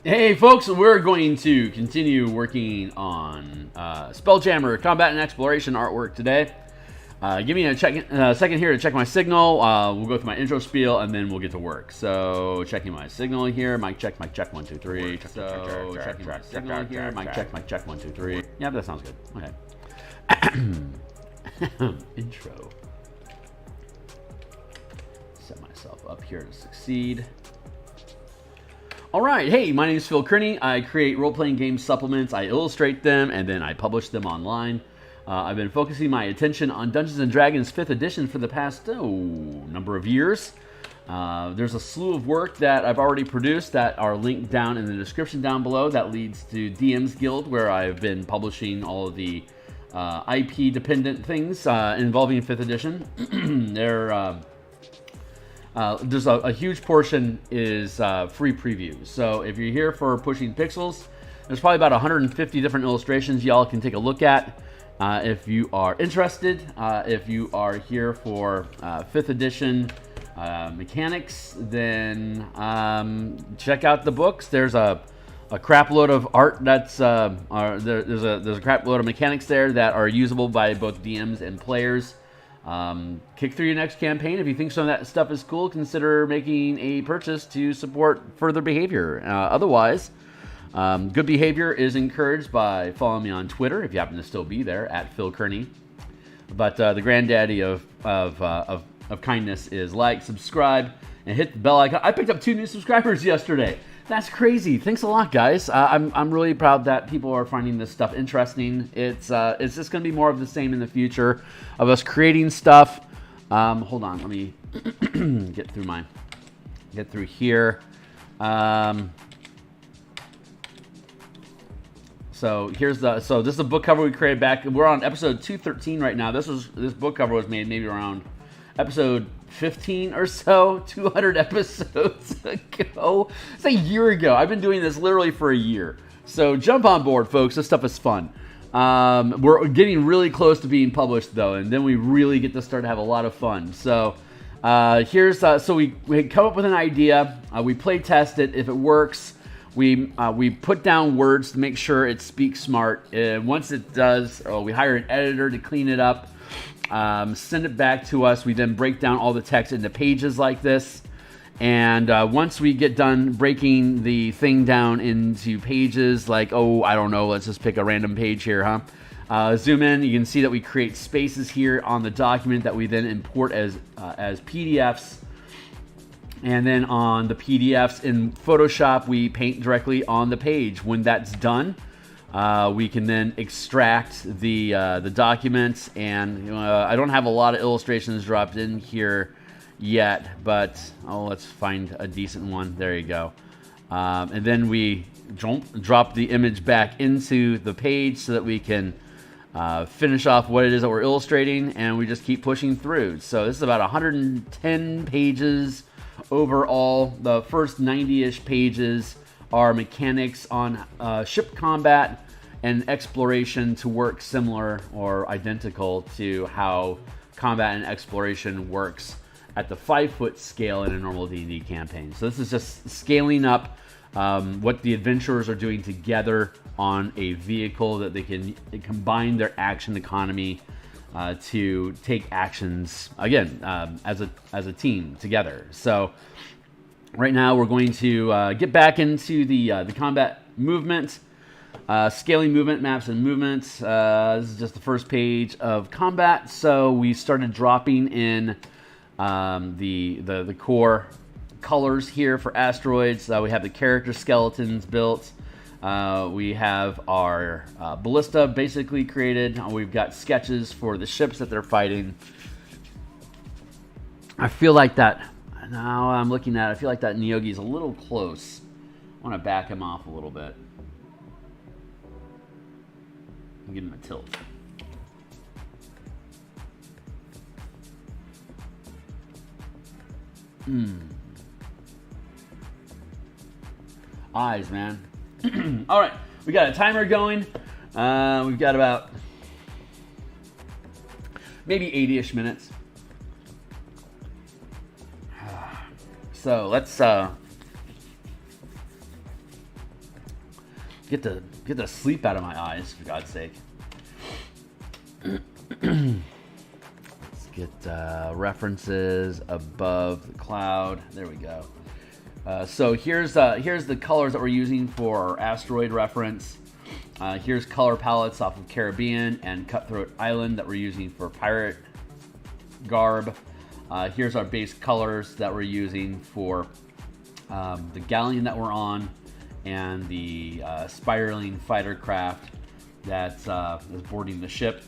Hey folks, we're going to continue working on Spelljammer Combat and Exploration artwork today. Give me a second here to check my signal. We'll go through my intro spiel and then we'll get to work. So checking my signal here. Mic check, 1, 2, 3. So checking my signal here. Mic check, 1, 2, 3. Yeah, that sounds good. Okay. Intro. Set myself up here to succeed. Alright, hey, my name is Phil Kearney. I create role-playing game supplements, I illustrate them, and then I publish them online. I've been focusing my attention on Dungeons & Dragons 5th edition for the past number of years. There's a slew of work that I've already produced that are linked down in the description down below. That leads to DMsGuild, where I've been publishing all of the IP-dependent things involving 5th edition. There's a huge portion is free previews. So if you're here for Pushing Pixels, there's probably about 150 different illustrations y'all can take a look at. If you are interested, if you are here for 5th edition mechanics, then check out the books. There's a crap load of art that's there's a crap load of mechanics there that are usable by both DMs and players. Kick through your next campaign. If you think some of that stuff is cool, consider making a purchase to support further behavior. Otherwise, good behavior is encouraged by following me on Twitter, if you happen to still be there, at Phil Kearney. But the granddaddy of kindness is like, subscribe, and hit the bell icon. I picked up 2 new subscribers yesterday. That's crazy. Thanks a lot, guys. I'm really proud that people are finding this stuff interesting. It's just going to be more of the same in the future of us creating stuff. Hold on, let me get through here. So this is a book cover we created back. We're on episode 213 right now. This book cover was made maybe around episode 15 or so, 200 episodes ago. It's a year ago. I've been doing this literally for a year. So jump on board, folks. This stuff is fun. We're getting really close to being published, though, and then we really get to start to have a lot of fun. So so we come up with an idea. We play test it. If it works, we put down words to make sure it speaks smart. Once it does, we hire an editor to clean it up. Send it back to us. We then break down all the text into pages like this. And once we get done breaking the thing down into pages, like, I don't know, let's just pick a random page here, huh? Zoom in, you can see that we create spaces here on the document that we then import as PDFs. And then on the PDFs in Photoshop, we paint directly on the page. When that's done, we can then extract the documents, and I don't have a lot of illustrations dropped in here yet, but let's find a decent one. There you go. And then we drop the image back into the page so that we can finish off what it is that we're illustrating, and we just keep pushing through. So this is about 110 pages overall. The first 90-ish pages are mechanics on ship combat and exploration to work similar or identical to how combat and exploration works at the 5-foot scale in a normal D&D campaign. So this is just scaling up what the adventurers are doing together on a vehicle that they can combine their action economy to take actions again as a team together. So right now we're going to get back into the combat movement, scaling movement maps and movements. This is just the first page of combat. So we started dropping in the core colors here for asteroids. We have the character skeletons built. We have our ballista basically created. We've got sketches for the ships that they're fighting. I feel like that, now I'm looking at it, I feel like that Neogi is a little close. I want to back him off a little bit. Give him a tilt. Eyes, man. All right, we got a timer going. We've got about maybe 80-ish minutes. So let's Get the sleep out of my eyes, for God's sake. Let's get references above the cloud. There we go. So here's the colors that we're using for our asteroid reference. Here's color palettes off of Caribbean and Cutthroat Island that we're using for pirate garb. Here's our base colors that we're using for the galleon that we're on and the spiraling fighter craft that is boarding the ship,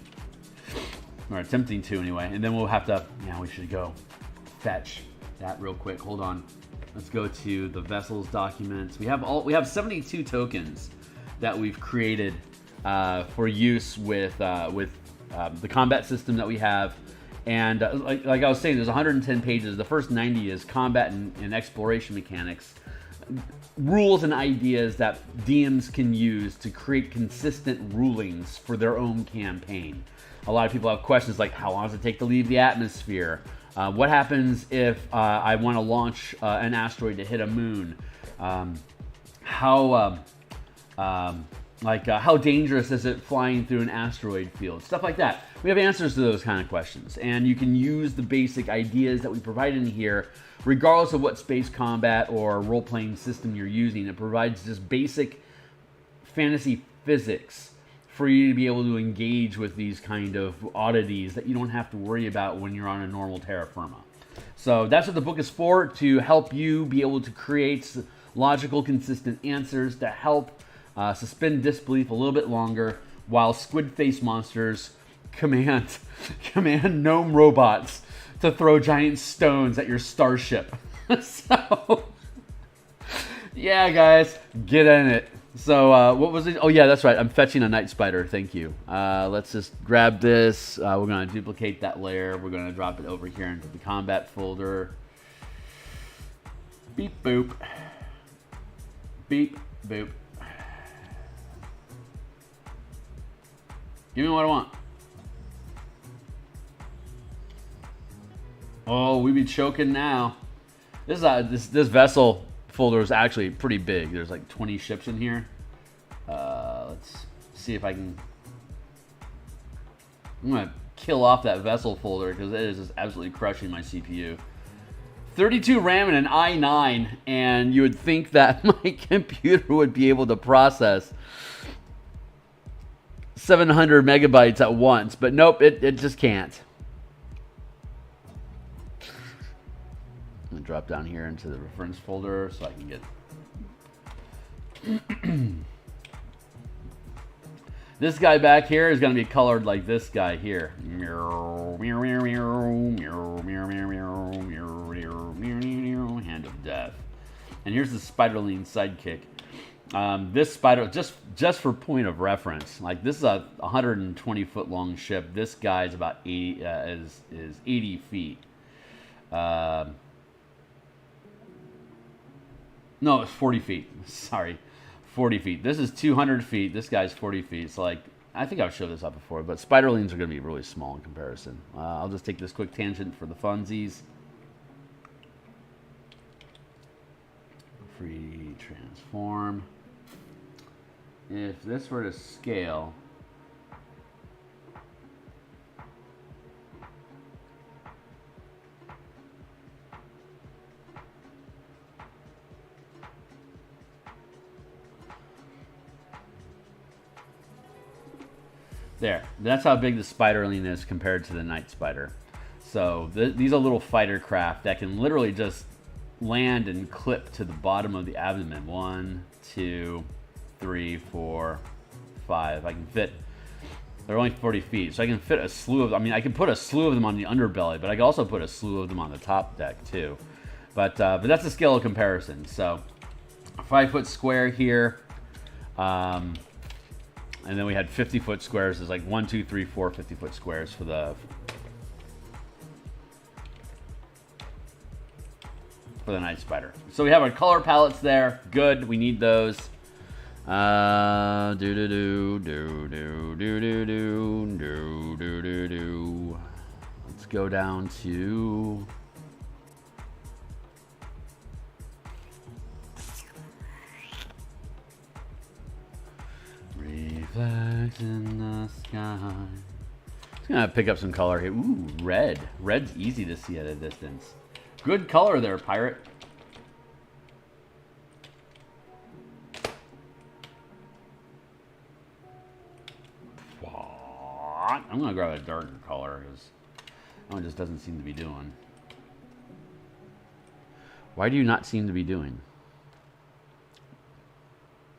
or attempting to anyway. And then we'll have to, we should go fetch that real quick. Hold on. Let's go to the vessels documents. We have 72 tokens that we've created for use with the combat system that we have. And like I was saying, there's 110 pages. The first 90 is combat and exploration mechanics, rules and ideas that DMs can use to create consistent rulings for their own campaign. A lot of people have questions like, how long does it take to leave the atmosphere? What happens if I want to launch an asteroid to hit a moon? How dangerous is it flying through an asteroid field? Stuff like that. We have answers to those kind of questions, and you can use the basic ideas that we provide in here, regardless of what space combat or role-playing system you're using. It provides just basic fantasy physics for you to be able to engage with these kind of oddities that you don't have to worry about when you're on a normal terra firma. So that's what the book is for, to help you be able to create logical, consistent answers to help suspend disbelief a little bit longer while squid face monsters command gnome robots to throw giant stones at your starship. So, yeah, guys, get in it. So, what was it? Oh, yeah, that's right. I'm fetching a night spider. Thank you. Let's just grab this. We're going to duplicate that layer. We're going to drop it over here into the combat folder. Beep, boop. Beep, boop. Give me what I want. Oh, we be choking now. This vessel folder is actually pretty big. There's like 20 ships in here. Let's see if I can. I'm gonna kill off that vessel folder because it is just absolutely crushing my CPU. 32 RAM and an i9, and you would think that my computer would be able to process 700 megabytes at once, but nope, it just can't. I'm gonna drop down here into the reference folder so I can get this guy back here is going to be colored like this guy here. Hand of Death. And here's the Spiderling sidekick. This spider, just for point of reference, like this is a 120 foot long ship. This guy is about 80 is 80 feet. No, it's 40 feet. Sorry, 40 feet. This is 200 feet. This guy's 40 feet. So like, I think I've showed this up before, but spiderlings are going to be really small in comparison. I'll just take this quick tangent for the funsies. Free transform. If this were to scale, there. That's how big the spiderling is compared to the night spider. So these are little fighter craft that can literally just land and clip to the bottom of the abdomen. 1, 2, 3, 4, 5. I can fit. They're only 40 feet, so I can fit a slew of. I mean, I can put a slew of them on the underbelly, but I can also put a slew of them on the top deck too. But that's a scale of comparison. So, a 5 foot square here. And then we had 50 foot squares. There's like 1, 2, 3, 4 50 foot squares for the night spider. So we have our color palettes there. Good. We need those. Let's go down to Flags in the sky. Just gonna pick up some color here. Ooh, red. Red's easy to see at a distance. Good color there, pirate. I'm gonna grab a darker color because that one just doesn't seem to be doing. Why do you not seem to be doing?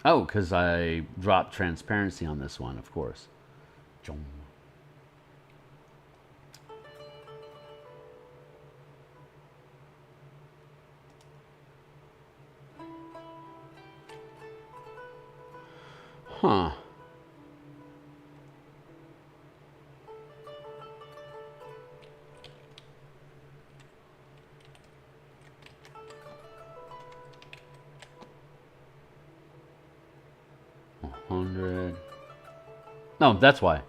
Oh, because I dropped transparency on this one, of course. Jom. Huh. No, that's why.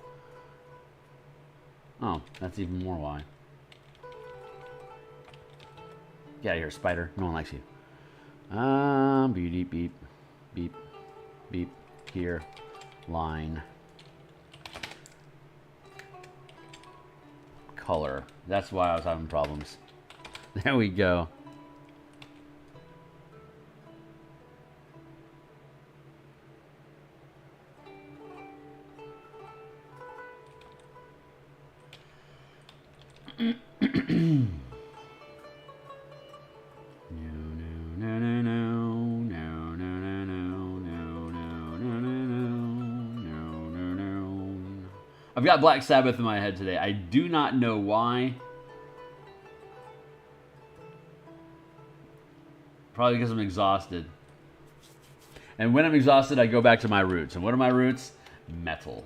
Oh, that's even more why. Get out of here, spider. No one likes you. Beep, beep, beep, beep. Here, line, color. That's why I was having problems. There we go. I've got Black Sabbath in my head today. I do not know why. Probably because I'm exhausted. And when I'm exhausted, I go back to my roots. And what are my roots? Metal.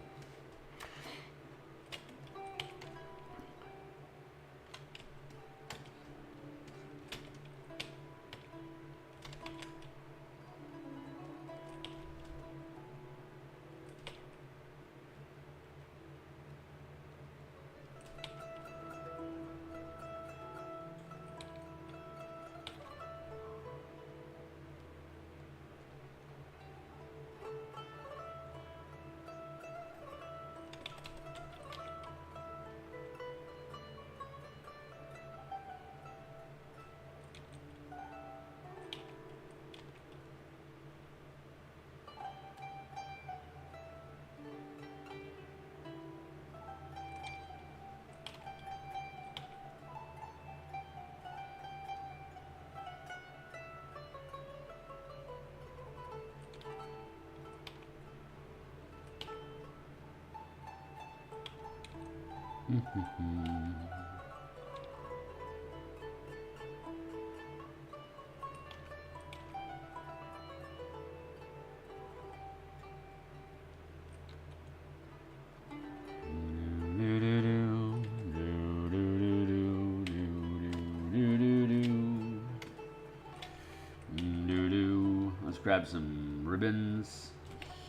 Let's grab some ribbons.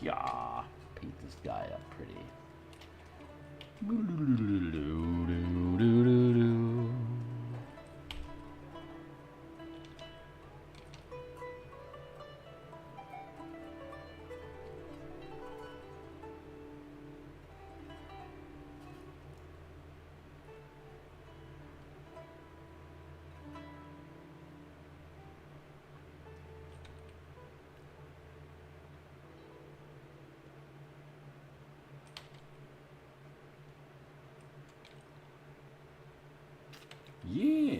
Yeah, paint this guy up pretty. Yes.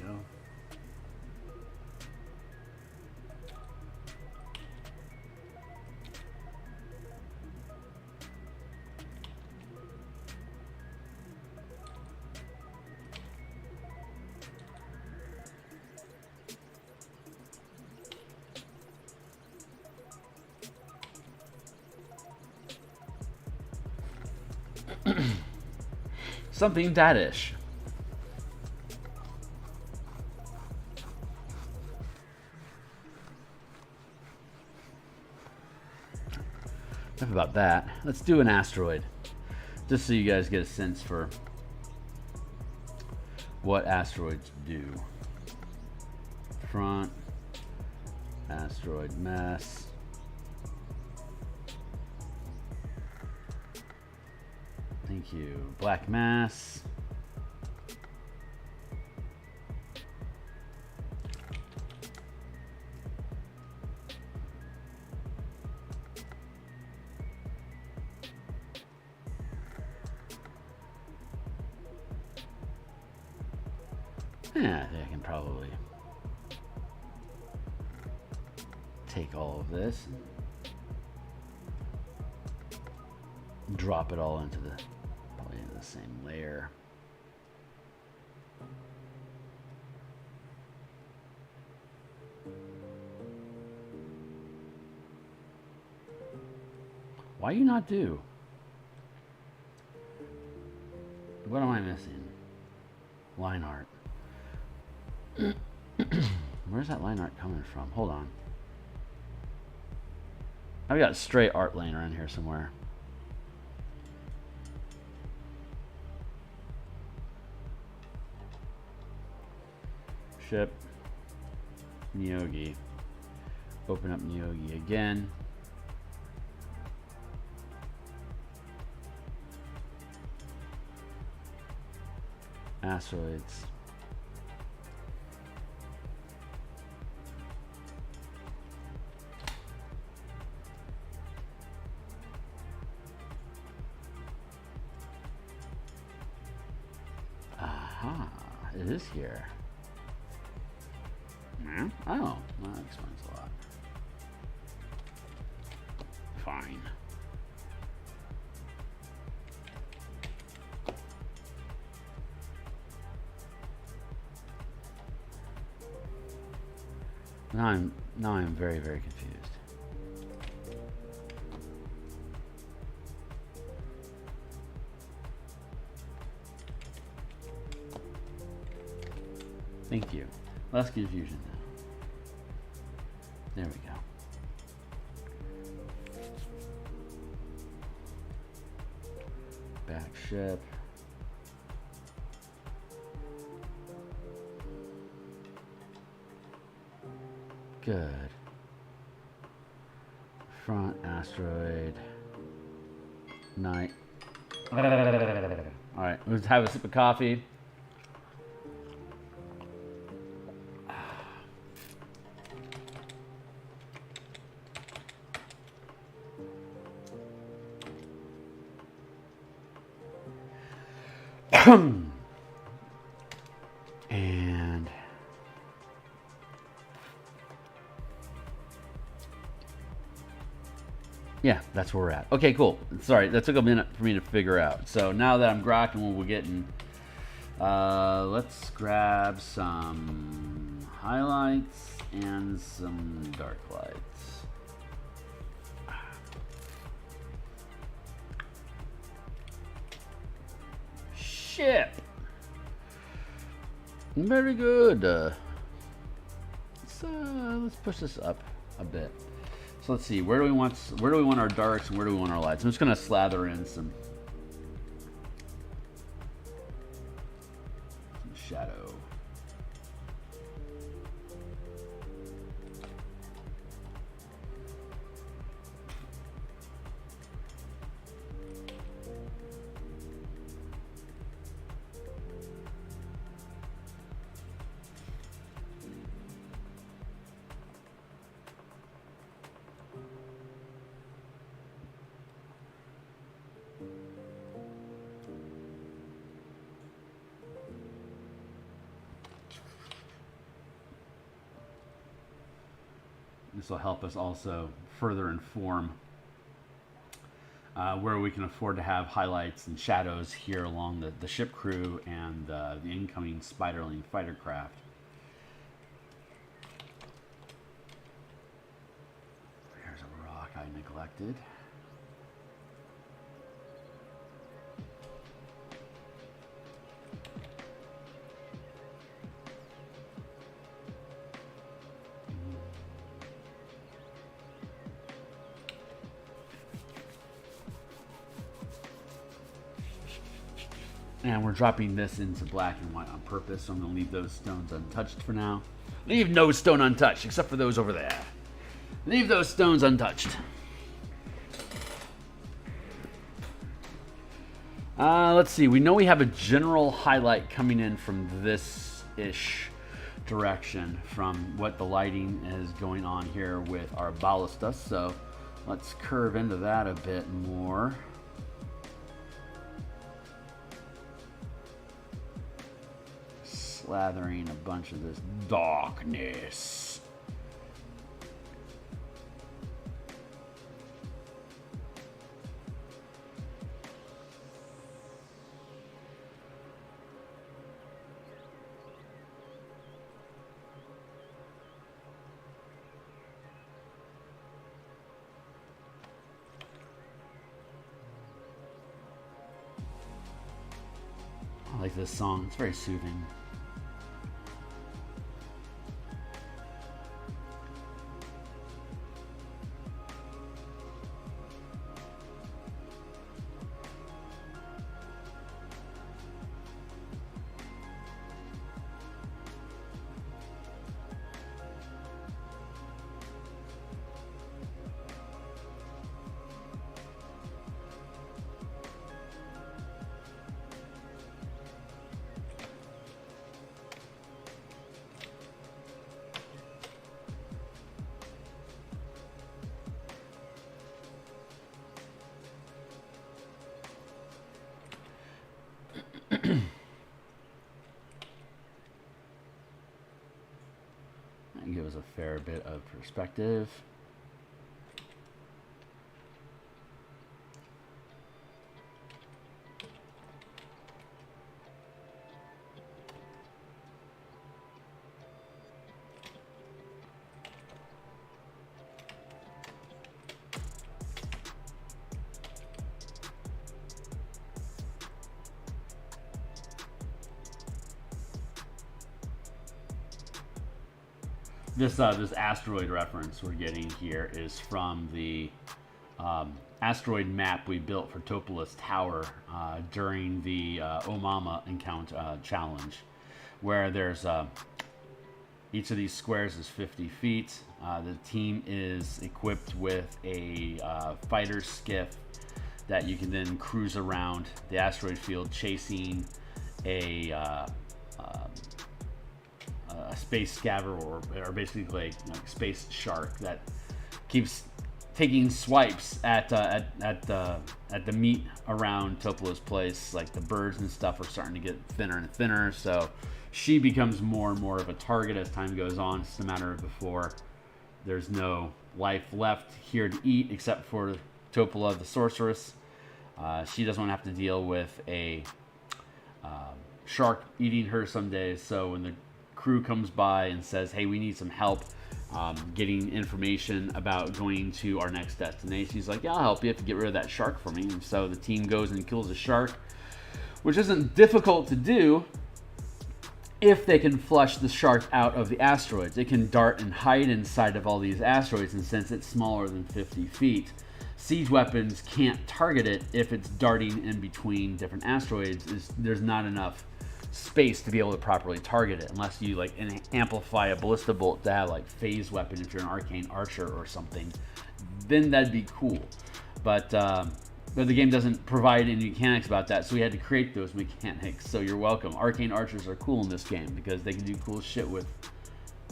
go. Something that-ish. Enough about that. Let's do an asteroid. Just so you guys get a sense for what asteroids do. Front. Asteroid mess. Thank you. Black mass. Yeah, I think I can probably take all of this and drop it all into the probably into the same layer. Why you not do? What am I missing? Line art. Where's that line art coming from? Hold on. I've got straight art laying around here somewhere. Ship. Neogi. Open up Neogi again. Asteroids. Aha, it is here. Yeah? Oh, well, that explains a lot. Fine. Now I'm very, very confused. Thank you. Less confusion now. There we go. Back ship. Good. Front asteroid. Night. Alright, let's have a sip of coffee. And yeah, that's where we're at. Okay, cool. Sorry, that took a minute for me to figure out. So now that I'm grokking what we're getting, let's grab some highlights and some dark lights. Ship. Very good. Let's push this up a bit. So let's see. Where do we want our darks and where do we want our lights? I'm just gonna slather in some shadow. This will help us also further inform where we can afford to have highlights and shadows here along the ship crew and the incoming Spiderling fighter craft. Here's a rock I neglected. And we're dropping this into black and white on purpose, so I'm going to leave those stones untouched for now. Leave no stone untouched, except for those over there. Leave those stones untouched. Let's see. We know we have a general highlight coming in from this-ish direction from what the lighting is going on here with our ballista. So let's curve into that a bit more. Slathering a bunch of this darkness. I like this song. It's very soothing. And give us a fair bit of perspective. This asteroid reference we're getting here is from the asteroid map we built for Topola's Tower during the Omama encounter challenge, where there's each of these squares is 50 feet. The team is equipped with a fighter skiff that you can then cruise around the asteroid field chasing a space scaver or basically like space shark that keeps taking swipes at the meat around Topola's place. Like the birds and stuff are starting to get thinner and thinner, so she becomes more and more of a target as time goes on. It's a matter of before there's no life left here to eat except for Topola the sorceress. She doesn't want to have to deal with a shark eating her some days, so when the crew comes by and says, hey, we need some help getting information about going to our next destination, he's like, yeah, I'll help you if you get rid of that shark for me. And so the team goes and kills a shark, which isn't difficult to do if they can flush the shark out of the asteroids. It can dart and hide inside of all these asteroids, and since it's smaller than 50 feet, siege weapons can't target it if it's darting in between different asteroids. There's not enough space to be able to properly target it unless you like amplify a ballista bolt to have like phase weapon if you're an arcane archer or something. Then that'd be cool, but the game doesn't provide any mechanics about that, so we had to create those mechanics. So you're welcome. Arcane archers are cool in this game because they can do cool shit with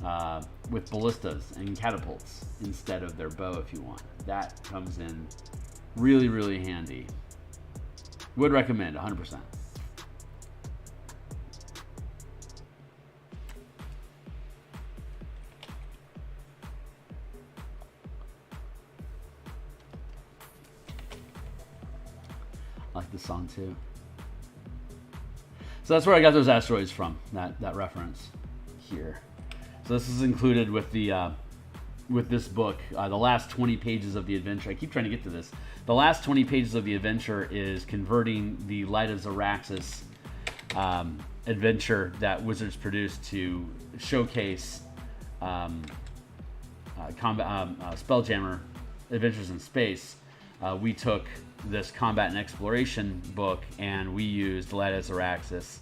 ballistas and catapults instead of their bow if you want. That comes in really, really handy. Would recommend 100%. I like this song too. So that's where I got those asteroids from, that reference here. So this is included with the with this book. The last 20 pages of the adventure. I keep trying to get to this. The last 20 pages of the adventure is converting the Light of Xeraxis adventure that Wizards produced to showcase Spelljammer Adventures in Space. We took this combat and exploration book and we used Light of Xeraxis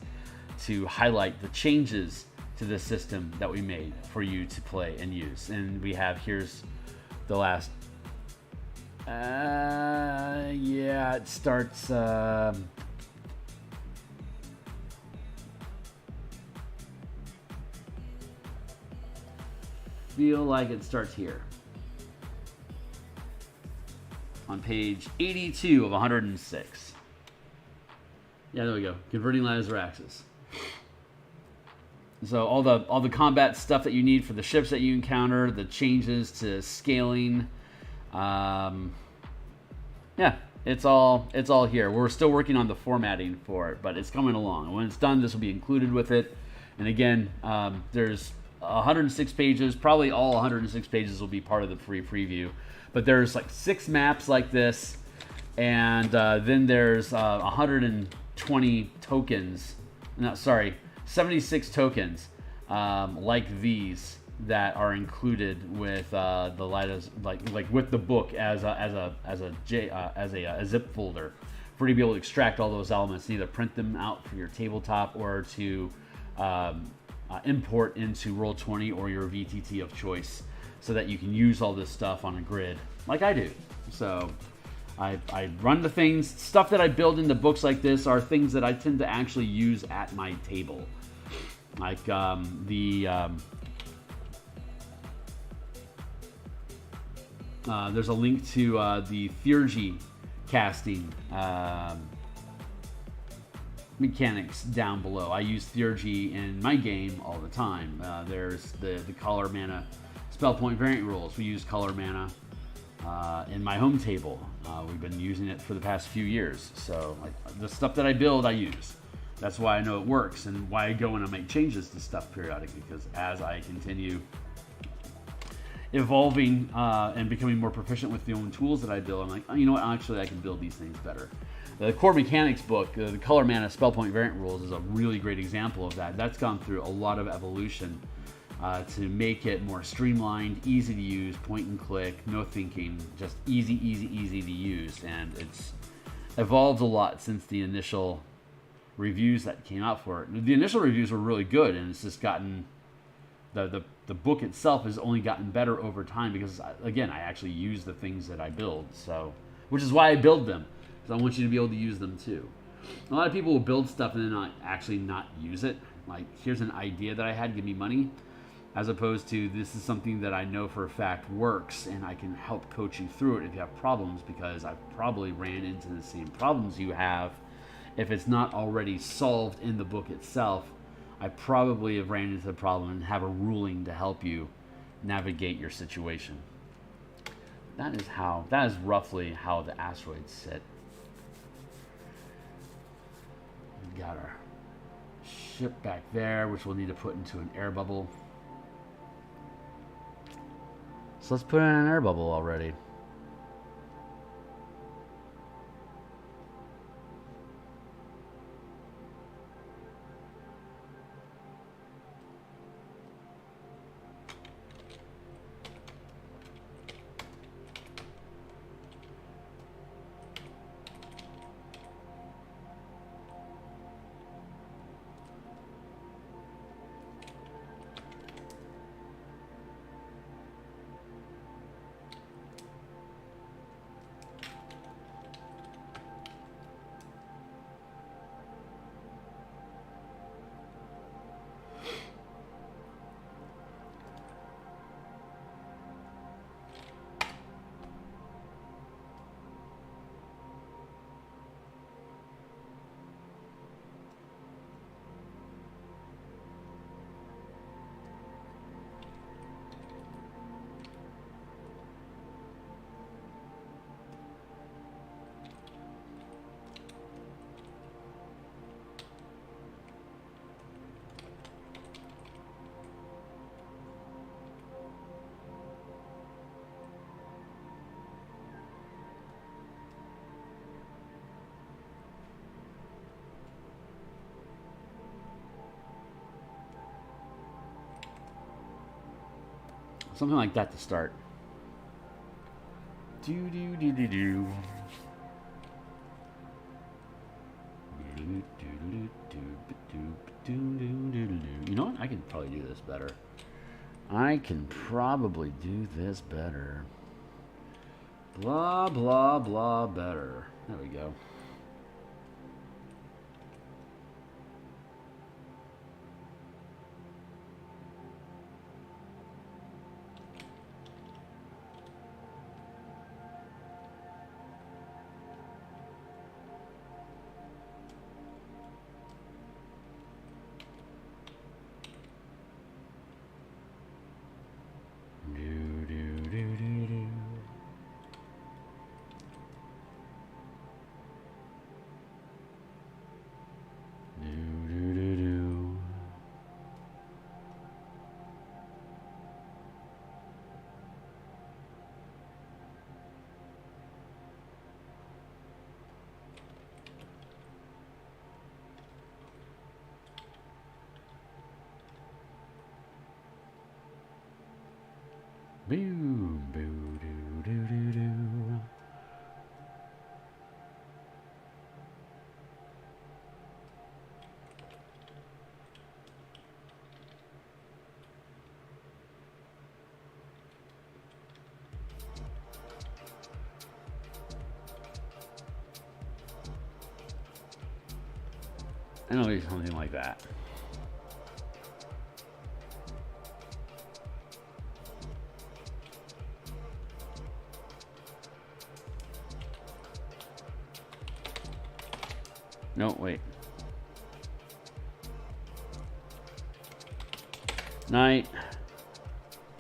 to highlight the changes to the system that we made for you to play and use. And we have, here's the last, yeah, it starts, feel like it starts here on page 82 of 106. Yeah, there we go. Converting Light of Xeraxis. So all the combat stuff that you need for the ships that you encounter, the changes to scaling, yeah, it's all here. We're still working on the formatting for it, but it's coming along. When it's done, this will be included with it. And again, there's 106 pages. Probably all 106 pages will be part of the free preview. But there's like 6 maps like this, and then there's 120 tokens. No, sorry, 76 tokens like these that are included with the Light of, like with the book as a zip folder for you to be able to extract all those elements and either print them out for your tabletop or to import into Roll20 or your VTT of choice, so that you can use all this stuff on a grid like I do. So I run the things, stuff that I build into books like this are things that I tend to actually use at my table. Like there's a link to the Theurgy casting mechanics down below. I use Theurgy in my game all the time. There's the color mana spell point variant rules. We use color mana in my home table. We've been using it for the past few years. So the stuff that I build, I use. That's why I know it works and why I go and I make changes to stuff periodically, because as I continue evolving and becoming more proficient with the own tools that I build, I'm like, oh, you know what, actually I can build these things better. The core mechanics book, the color mana spell point variant rules, is a really great example of that. That's gone through a lot of evolution to make it more streamlined, easy to use, point and click, no thinking, just easy to use. And it's evolved a lot since the initial reviews that came out for it. The initial reviews were really good, and it's just gotten, the book itself has only gotten better over time because, again, I actually use the things that I build. So, which is why I build them, because I want you to be able to use them too. A lot of people will build stuff and then not use it. Like, here's an idea that I had, give me money, as opposed to this is something that I know for a fact works and I can help coach you through it if you have problems, because I've probably ran into the same problems you have. If it's not already solved in the book itself, I probably have ran into the problem and have a ruling to help you navigate your situation. That is roughly how the asteroids sit. We've got our ship back there, which we'll need to put into an air bubble. So let's put in an air bubble already. Something like that to start. Do do do do do. You know what? I can probably do this better. I can probably do this better. Blah, blah, blah, better. There we go. Boom, boo, doo, doo, doo, doo. I know it's something like that. No, wait. Night.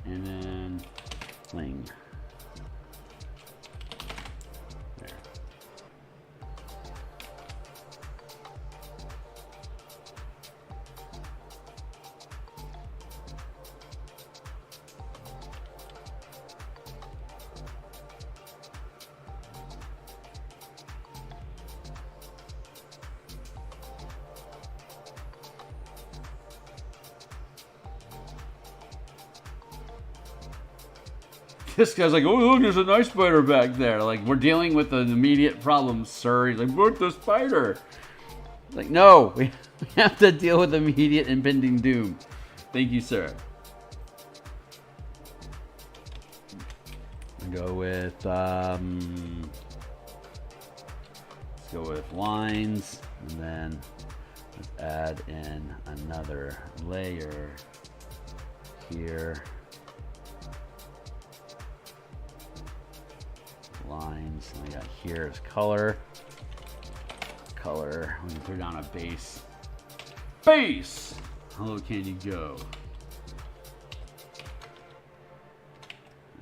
And then fling. There. This guy's like, oh, look, there's a nice spider back there. Like, we're dealing with an immediate problem, sir. He's like, what the spider? Like, no, we have to deal with immediate impending doom. Thank you, sir. Go with, let's go with lines, and then let's add in another layer here. Lines, and we got here is color. Color, we can put down a base. Base! How low can you go?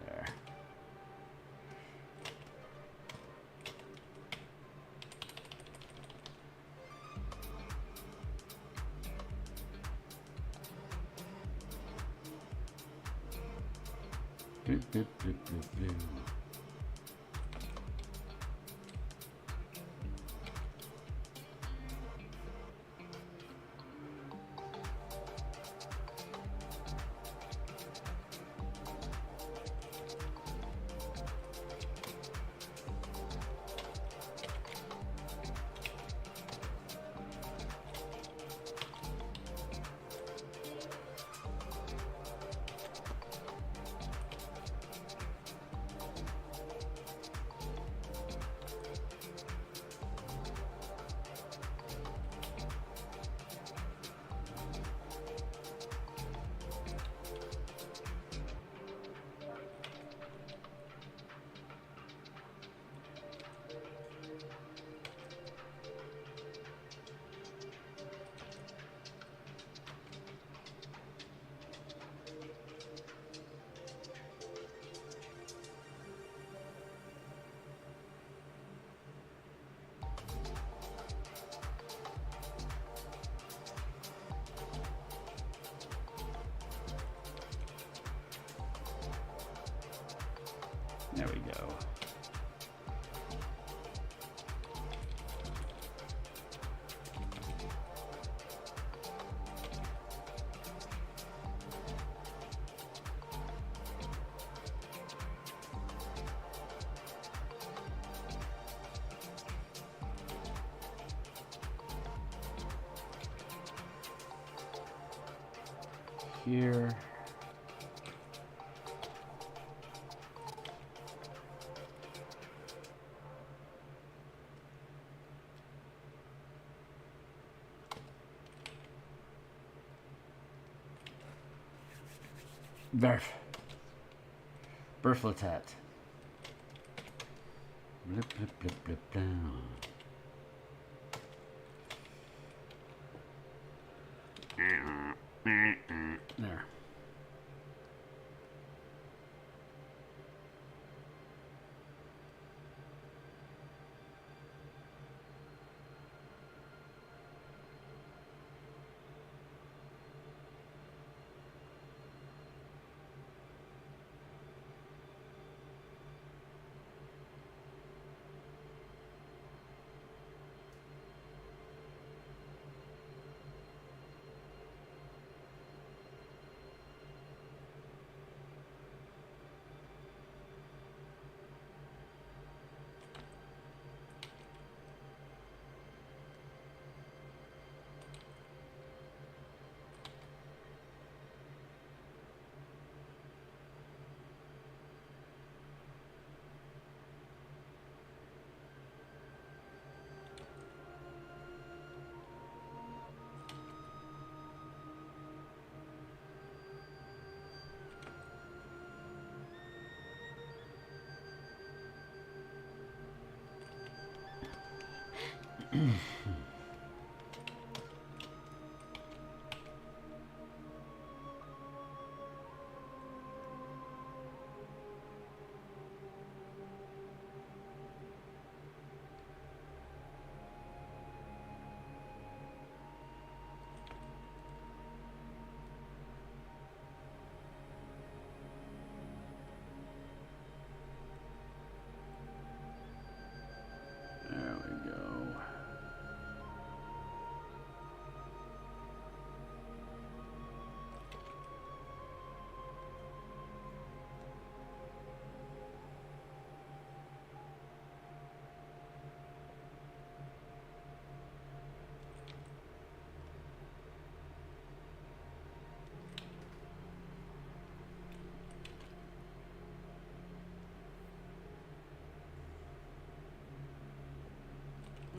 There. Bloop, bloop, bloop, bloop, bloop. There we go. here. Berfletat. Blip, blip, blip, blip, down. There.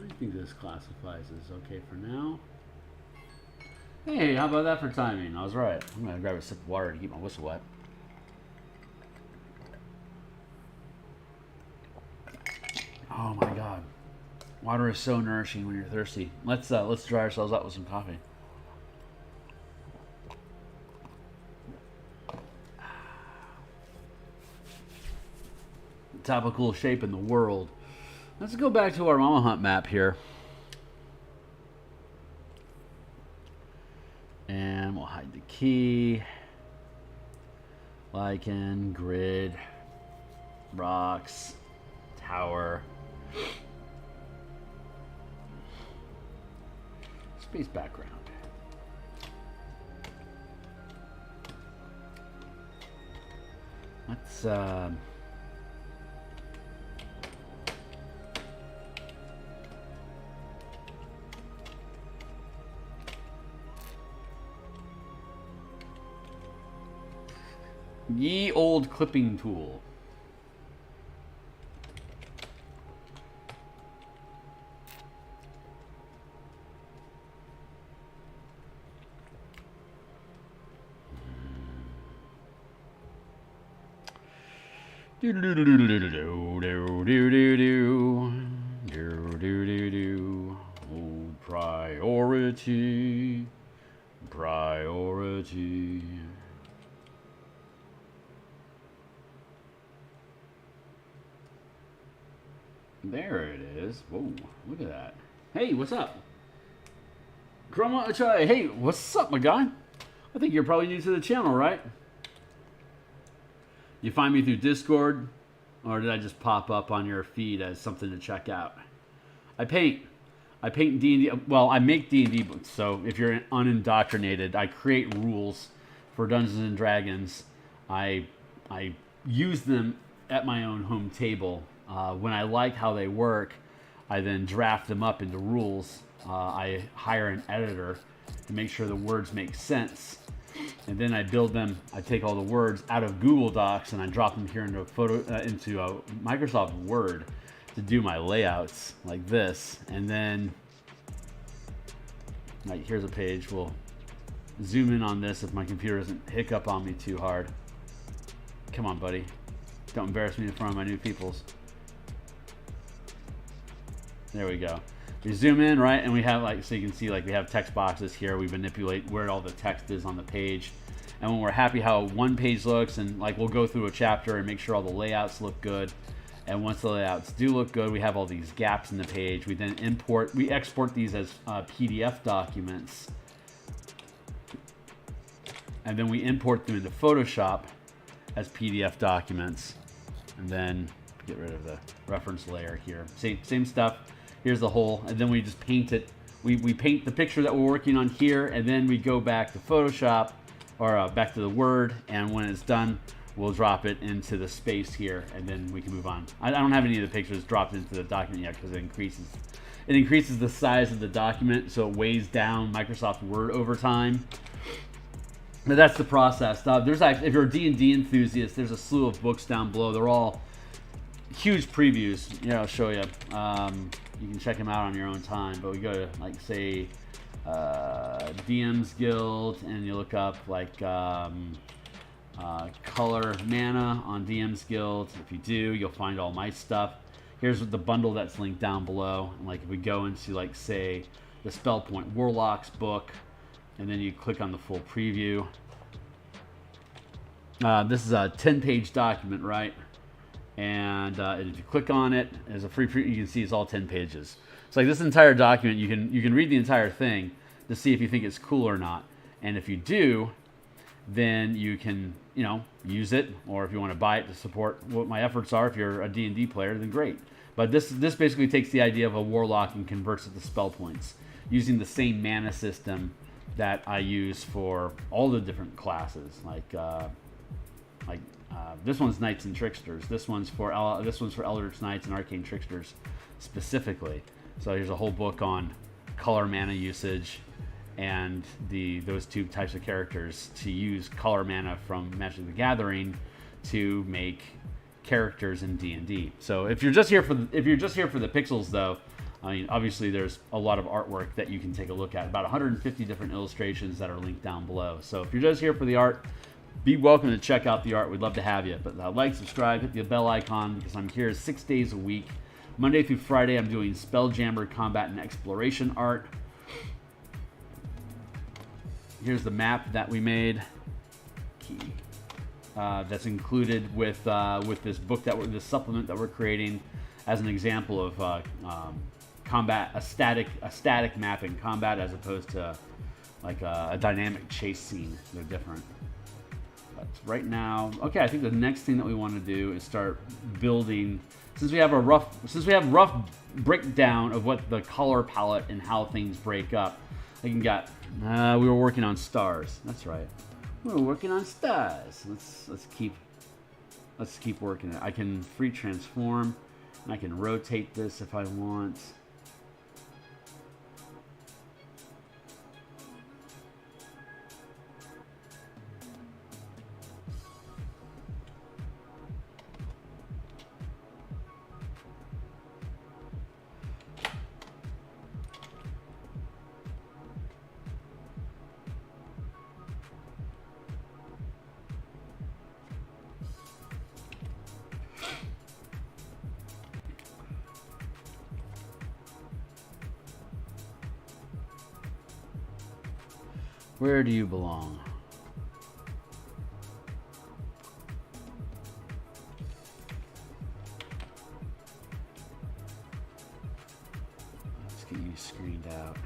I think this classifies as okay for now. Hey, how about that for timing? I was right. I'm gonna grab a sip of water to keep my whistle wet. Oh my god. Water is so nourishing when you're thirsty. Let's dry ourselves out with some coffee. Topical shape in the world. Let's go back to our Mama Hunt map here. And we'll hide the key. Lichen, grid, rocks, tower. Space background. Let's ye old clipping tool. Do do do do do do do do do do do. Oh, priority, priority. There it is. Whoa, look at that. Hey, what's up? Chroma Achai. Hey, what's up, my guy? I think you're probably new to the channel, right? You find me through Discord, or did I just pop up on your feed as something to check out? I paint D&D. Well, I make D&D books, so if you're unindoctrinated, I create rules for Dungeons and Dragons. I use them at my own home table. When I like how they work, I then draft them up into rules. I hire an editor to make sure the words make sense. and then I build them. I take all the words out of Google Docs and I drop them here into Microsoft Word to do my layouts like this. And then, right, here's a page. We'll zoom in on this if my computer doesn't hiccup on me too hard. Come on, buddy. Don't embarrass me in front of my new peoples. There we go. We zoom in, right, and we have, like, so you can see, like, we have text boxes here. We manipulate where all the text is on the page. And when we're happy how one page looks, and, like, we'll go through a chapter and make sure all the layouts look good. And once the layouts do look good, we have all these gaps in the page. We then export these as PDF documents. And then we import them into Photoshop as PDF documents. And then get rid of the reference layer here. Same stuff. Here's the whole, and then we just paint it. We paint the picture that we're working on here, and then we go back to Photoshop, or back to the Word, and when it's done, we'll drop it into the space here, and then we can move on. I don't have any of the pictures dropped into the document yet because it increases the size of the document, so it weighs down Microsoft Word over time. But that's the process. There's actually, if you're a D&D enthusiast, there's a slew of books down below. They're all huge previews. Yeah, I'll show you. You can check them out on your own time. But we go to, like, say, DMsGuild, and you look up, like, color mana on DMsGuild. If you do, you'll find all my stuff. Here's the bundle that's linked down below. And, like, if we go into, like, say, the Point Warlocks book, and then you click on the full preview. This is a 10-page document, right? And if you click on it as a free preview, you can see it's all 10 pages. It's like this entire document. You can read the entire thing to see if you think it's cool or not. And if you do, then you can use it, or if you want to buy it to support what my efforts are. If you're a D&D player, then great. But this basically takes the idea of a warlock and converts it to spell points using the same mana system that I use for all the different classes, this one's Knights and Tricksters. This one's for Eldritch Knights and Arcane Tricksters specifically. So here's a whole book on color mana usage and those two types of characters to use color mana from Magic the Gathering to make characters in D&D. So if you're just here for the pixels, though, I mean, obviously there's a lot of artwork that you can take a look at. About 150 different illustrations that are linked down below. So if you're just here for the art, be welcome to check out the art. We'd love to have you. But like, subscribe, hit the bell icon, because I'm here 6 days a week. Monday through Friday, I'm doing Spelljammer combat and exploration art. Here's the map that we made. That's included with this book this supplement that we're creating as an example of combat, a static map in combat as opposed to like a dynamic chase scene. They're different. But right now, okay, I think the next thing that we want to do is start building. Since we have rough breakdown of what the color palette and how things break up. We were working on stars. That's right. We were working on stars. Let's keep working it. I can free transform, and I can rotate this if I want. Where do you belong? Let's get you screened out.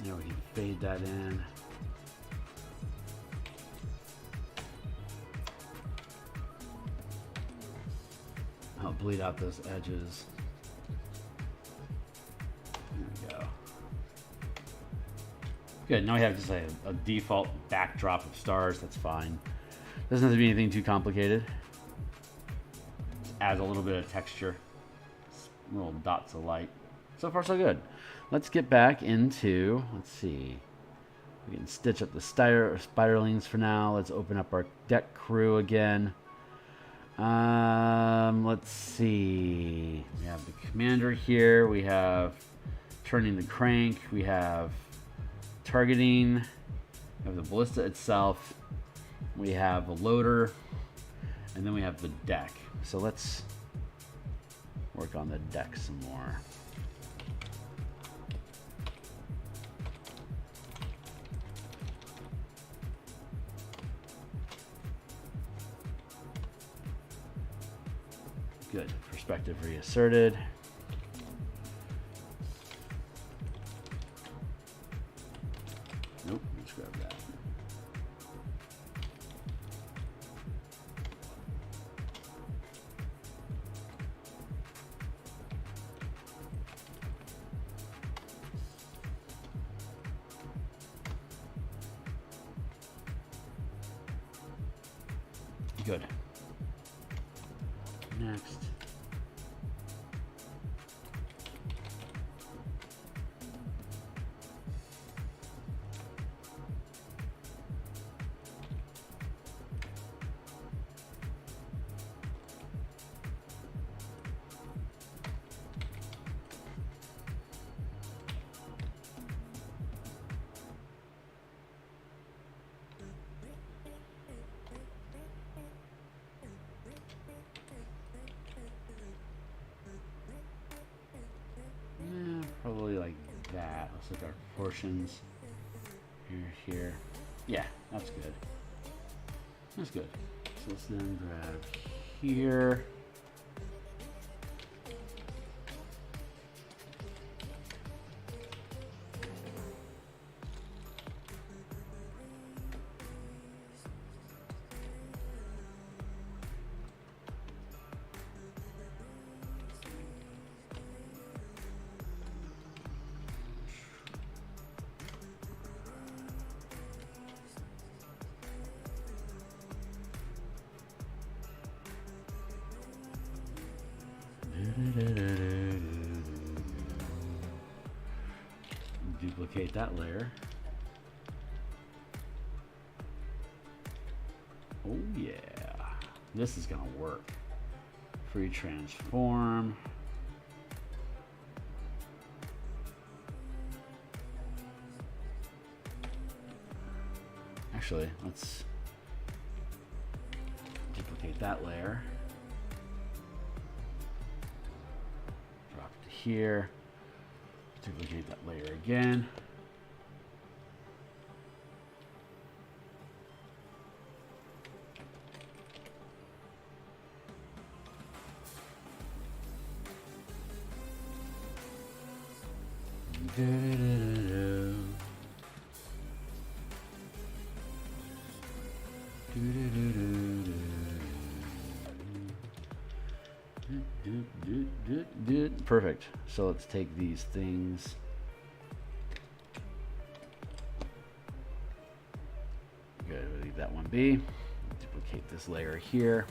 Now we can fade that in. I'll bleed out those edges. There we go. Good, now we have just a default backdrop of stars, that's fine. Doesn't have to be anything too complicated. Adds a little bit of texture. Little dots of light. So far so good. Let's get back into, let's see. We can stitch up the spiderlings for now. Let's open up our deck crew again. Let's see. We have the commander here. We have turning the crank. We have targeting. We have the ballista itself. We have a loader. And then we have the deck. So let's work on the deck some more. Good. Perspective reasserted. Nope, let's grab that. Good. Next. Probably like that. Let's look at our proportions. Here. Yeah, that's good. That's good. So let's then grab here. Duplicate that layer. Oh yeah, this is gonna work. Free transform. Actually, let's duplicate that layer. Drop it to here. Duplicate that layer again. Perfect. So let's take these things. Good, we'll leave that one be. Duplicate this layer here.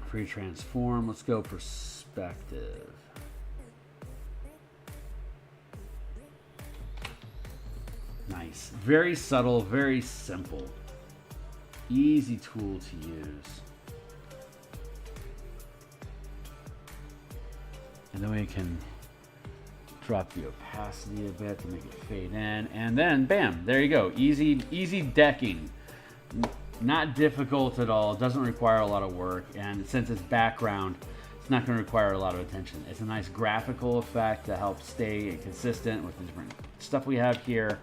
Free transform. Let's go perspective. Nice. Very subtle, very simple. Easy tool to use. And then we can drop the opacity a bit to make it fade in. And then, bam, there you go. Easy decking. Not difficult at all. It doesn't require a lot of work. And since it's background, it's not going to require a lot of attention. It's a nice graphical effect to help stay consistent with the different stuff we have here.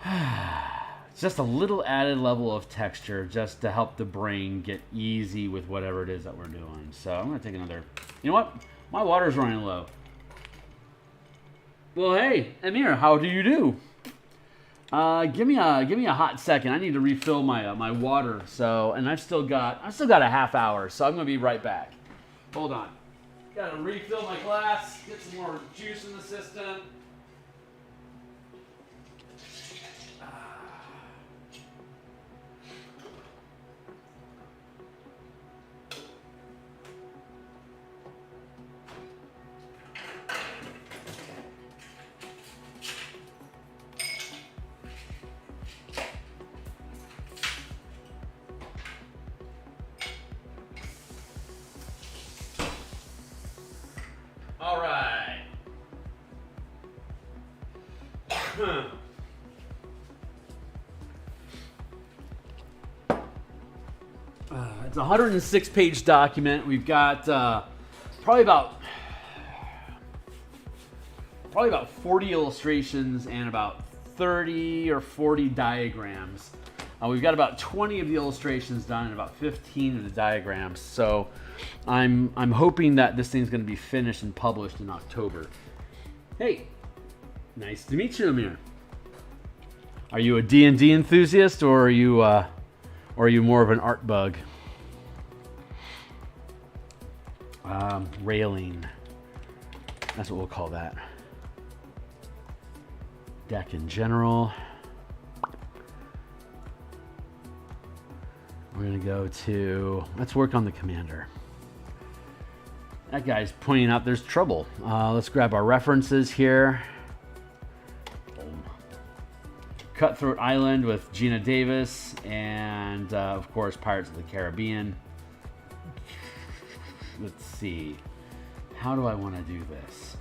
It's just a little added level of texture just to help the brain get easy with whatever it is that we're doing. So I'm going to take another, you know what? My water's running low. Well, hey, Amir, how do you do? Give me a hot second. I need to refill my my water. So, and I've still got a half hour. So I'm gonna be right back. Hold on. Gotta refill my glass. Get some more juice in the system. All right. It's a 106-page document. We've got probably about 40 illustrations and about 30 or 40 diagrams. We've got about 20 of the illustrations done and about 15 of the diagrams. So I'm hoping that this thing's going to be finished and published in October. Hey, nice to meet you, Amir. Are you a D&D enthusiast, or are you more of an art bug? Railing. That's what we'll call that. Deck in general. We're going to go to, let's work on the commander. That guy's pointing out there's trouble. Let's grab our references here. Boom. Cutthroat Island with Gina Davis, and of course Pirates of the Caribbean. Let's see. How do I want to do this?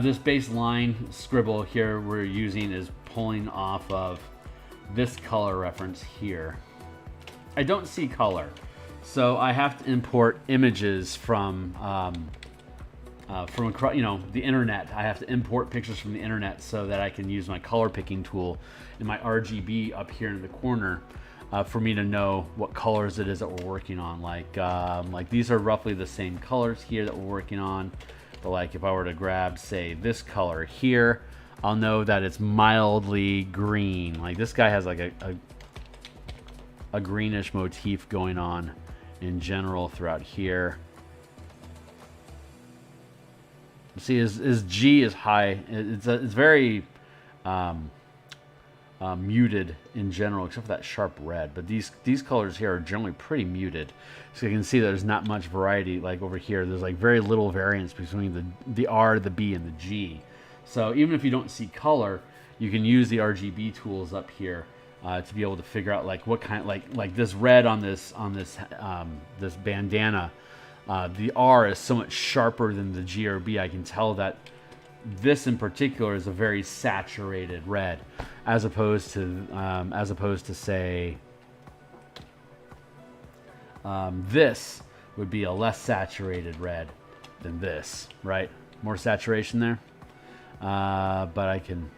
This baseline scribble here we're using is pulling off of this color reference here. I don't see color, so I have to import images from the internet. I have to import pictures from the internet so that I can use my color picking tool and my RGB up here in the corner for me to know what colors it is that we're working on. Like these are roughly the same colors here that we're working on. But like if I were to grab, say, this color here, I'll know that it's mildly green. Like this guy has like a greenish motif going on in general throughout here. See, his G is high. It's very muted in general, except for that sharp red. But these colors here are generally pretty muted. So you can see there's not much variety. Like over here, there's like very little variance between the R, the B, and the G. So even if you don't see color, you can use the RGB tools up here to be able to figure out like what kind, like this red on this this bandana. The R is so much sharper than the G or B. I can tell that this in particular is a very saturated red, as opposed to say this would be a less saturated red than this, right? More saturation there. But I can,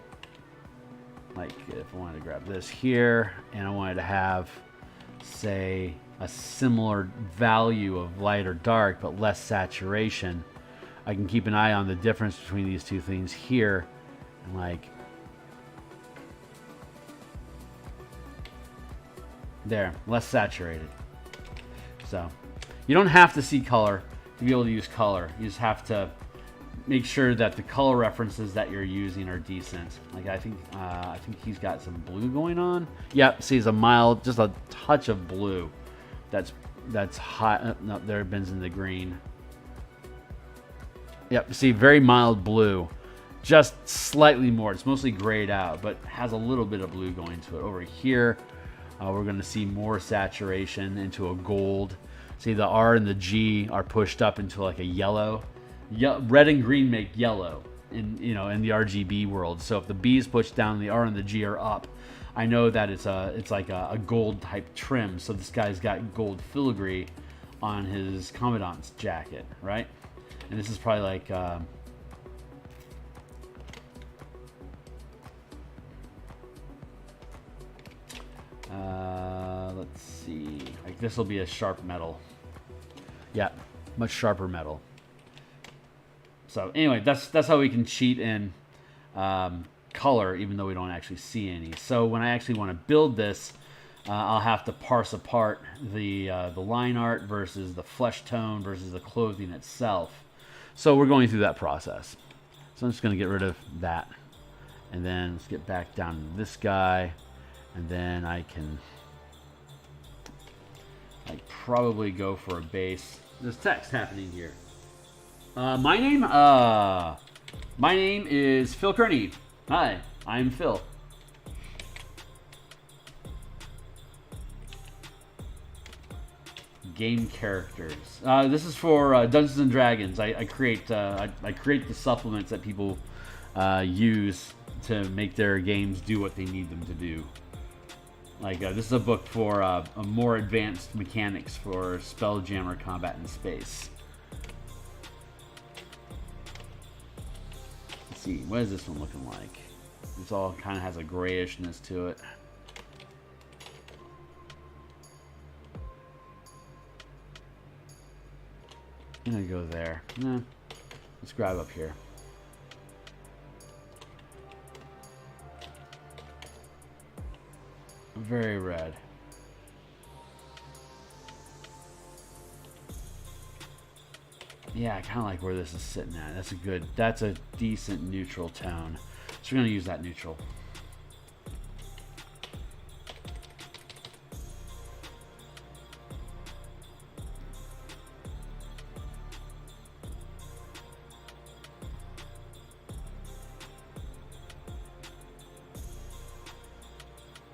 like, if I wanted to grab this here and I wanted to have, say, a similar value of light or dark but less saturation, I can keep an eye on the difference between these two things here, and like there, less saturated. So you don't have to see color to be able to use color. You just have to make sure that the color references that you're using are decent. Like I think he's got some blue going on. Yep, see, it's a mild, just a touch of blue. That's hot. No, there it bends in the green. Yep, see, very mild blue, just slightly more. It's mostly grayed out, but has a little bit of blue going to it. Over here, we're going to see more saturation into a gold. See, the R and the G are pushed up into like a yellow. Red and green make yellow in the RGB world. So if the B is pushed down, the R and the G are up. I know that it's like a gold type trim. So this guy's got gold filigree on his commandant's jacket, right? And this is probably like Let's see. Like this will be a sharp metal. Yeah, much sharper metal. So anyway, that's how we can cheat in color, even though we don't actually see any. So when I actually want to build this, I'll have to parse apart the line art versus the flesh tone versus the clothing itself. So we're going through that process. So I'm just going to get rid of that. And then let's get back down to this guy. And then I can probably go for a base. There's text happening here. My name is Phil Kearney. Hi, I'm Phil. Game characters. This is for Dungeons and Dragons. I create the supplements that people use to make their games do what they need them to do. Like this is a book for a more advanced mechanics for Spelljammer combat in space. Let's see, what is this one looking like? This all kind of has a grayishness to it. I'm gonna go there. No, let's grab up here. Very red. Yeah, I kind of like where this is sitting at. That's a decent neutral tone. So we're gonna use that neutral.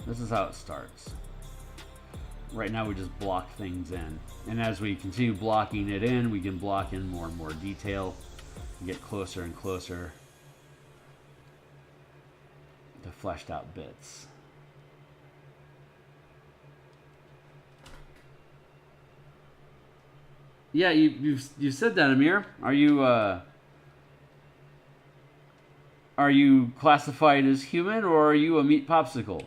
This is how it starts. Right now we just block things in. And as we continue blocking it in, we can block in more and more detail and get closer and closer to fleshed out bits. Yeah, you said that, Amir. Are you classified as human, or are you a meat popsicle?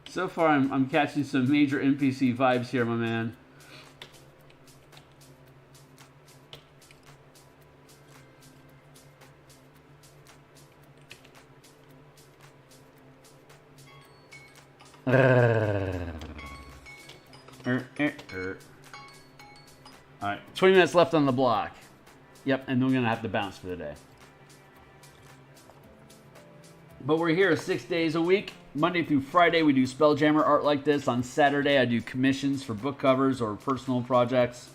So far, I'm catching some major NPC vibes here, my man. Alright, 20 minutes left on the block. Yep, and then we're going to have to bounce for the day. But we're here 6 days a week. Monday through Friday, we do Spelljammer art like this. On Saturday, I do commissions for book covers or personal projects.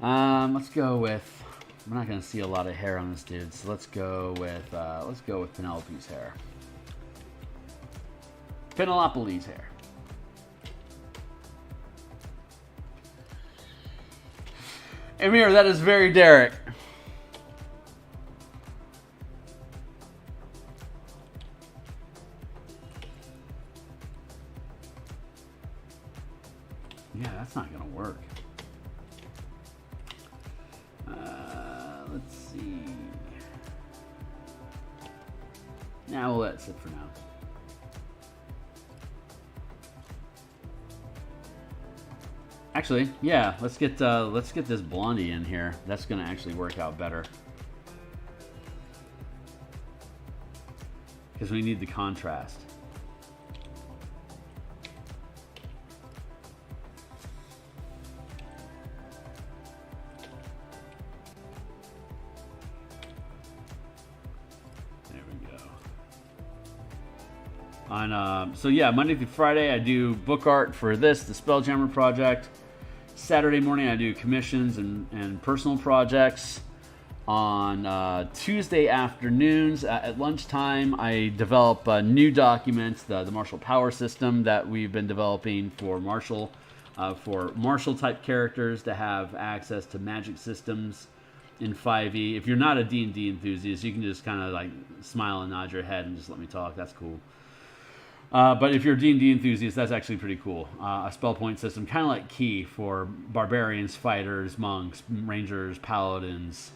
Let's go with... I'm not going to see a lot of hair on this dude, so let's go with Penelope's hair. Penelope's hair. Amir, that is very Derek. Yeah, that's not going to work. Let's see. Nah, we'll let it sit for now. Actually, yeah, let's get this blondie in here. That's going to actually work out better. Because we need the contrast. So yeah, Monday through Friday I do book art for this, the Spelljammer project. Saturday morning I do commissions and personal projects. On Tuesday afternoons at lunchtime I develop new documents, the martial power system that we've been developing for martial type characters to have access to magic systems in 5e. If you're not a D&D enthusiast, you can just kind of like smile and nod your head and just let me talk. That's cool. But if you're a D&D enthusiast, that's actually pretty cool. A spell point system, kind of like Key for barbarians, fighters, monks, rangers, paladins.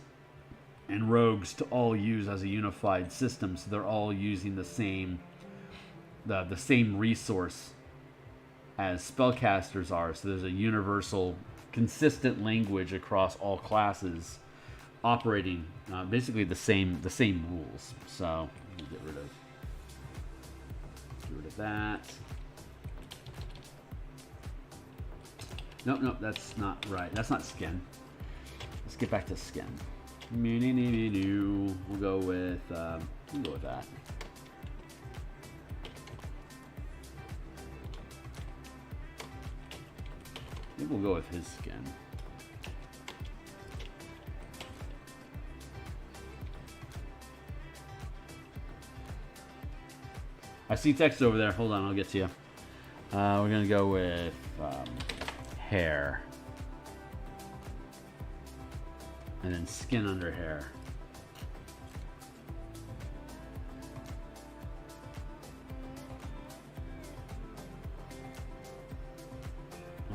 and rogues to all use as a unified system, so they're all using the same resource as spellcasters are. So there's a universal, consistent language across all classes, operating basically the same rules. So get rid of that. Nope, that's not right. That's not skin. Let's get back to skin. We'll go with that. Maybe we'll go with his skin. I see text over there. Hold on, I'll get to you. We're gonna go with hair. And then skin under hair.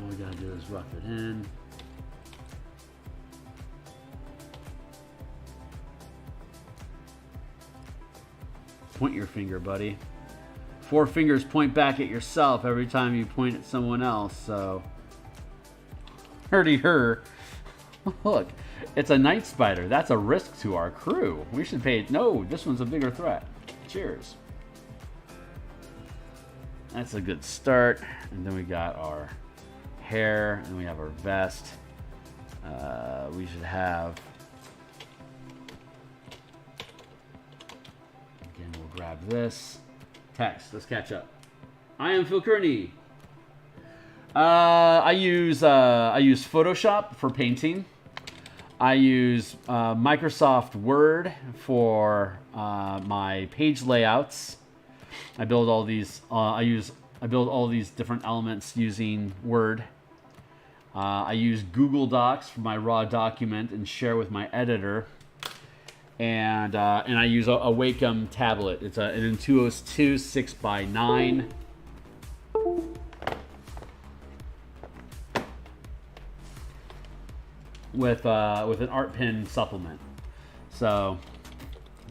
All we gotta do is rough it in. Point your finger, buddy. 4 fingers point back at yourself every time you point at someone else, so. Hurdy her. Look, it's a night spider. That's a risk to our crew. We should pay. No, this one's a bigger threat. Cheers. That's a good start. And then we got our hair, and we have our vest. We should have. Again, we'll grab this. Text. Let's catch up. I am Phil Kearney. I use Photoshop for painting. I use Microsoft Word for my page layouts. I build all these. I build all these different elements using Word. I use Google Docs for my raw document and share with my editor. And I use a Wacom tablet. It's an Intuos 2 6x9. With an art pen supplement. So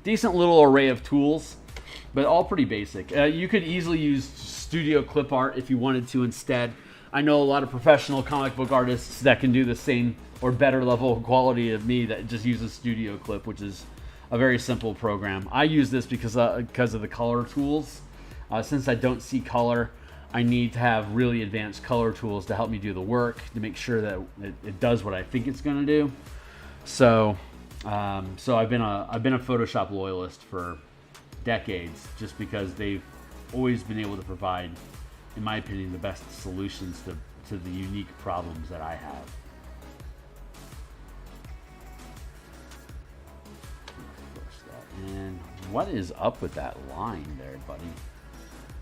decent little array of tools, but all pretty basic. You could easily use Studio Clip Art if you wanted to instead. I know a lot of professional comic book artists that can do the same or better level of quality of me that just uses Studio Clip, which is a very simple program. I use this because of the color tools. Since I don't see color, I need to have really advanced color tools to help me do the work, to make sure that it does what I think it's going to do. So I've been a Photoshop loyalist for decades, just because they've always been able to provide, in my opinion, the best solutions to the unique problems that I have. And what is up with that line there, buddy?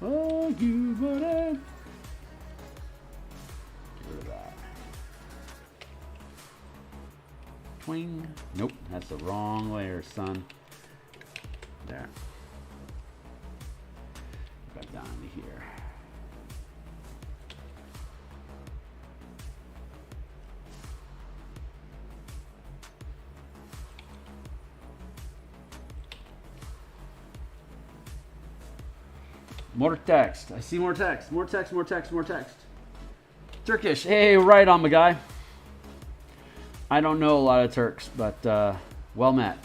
Oh, you buddy. Get rid of that. Twing. Nope, that's the wrong layer, son. There. Back down to here. More text. I see more text. More text, more text, more text. Turkish. Hey, right on, my guy. I don't know a lot of Turks, but well met.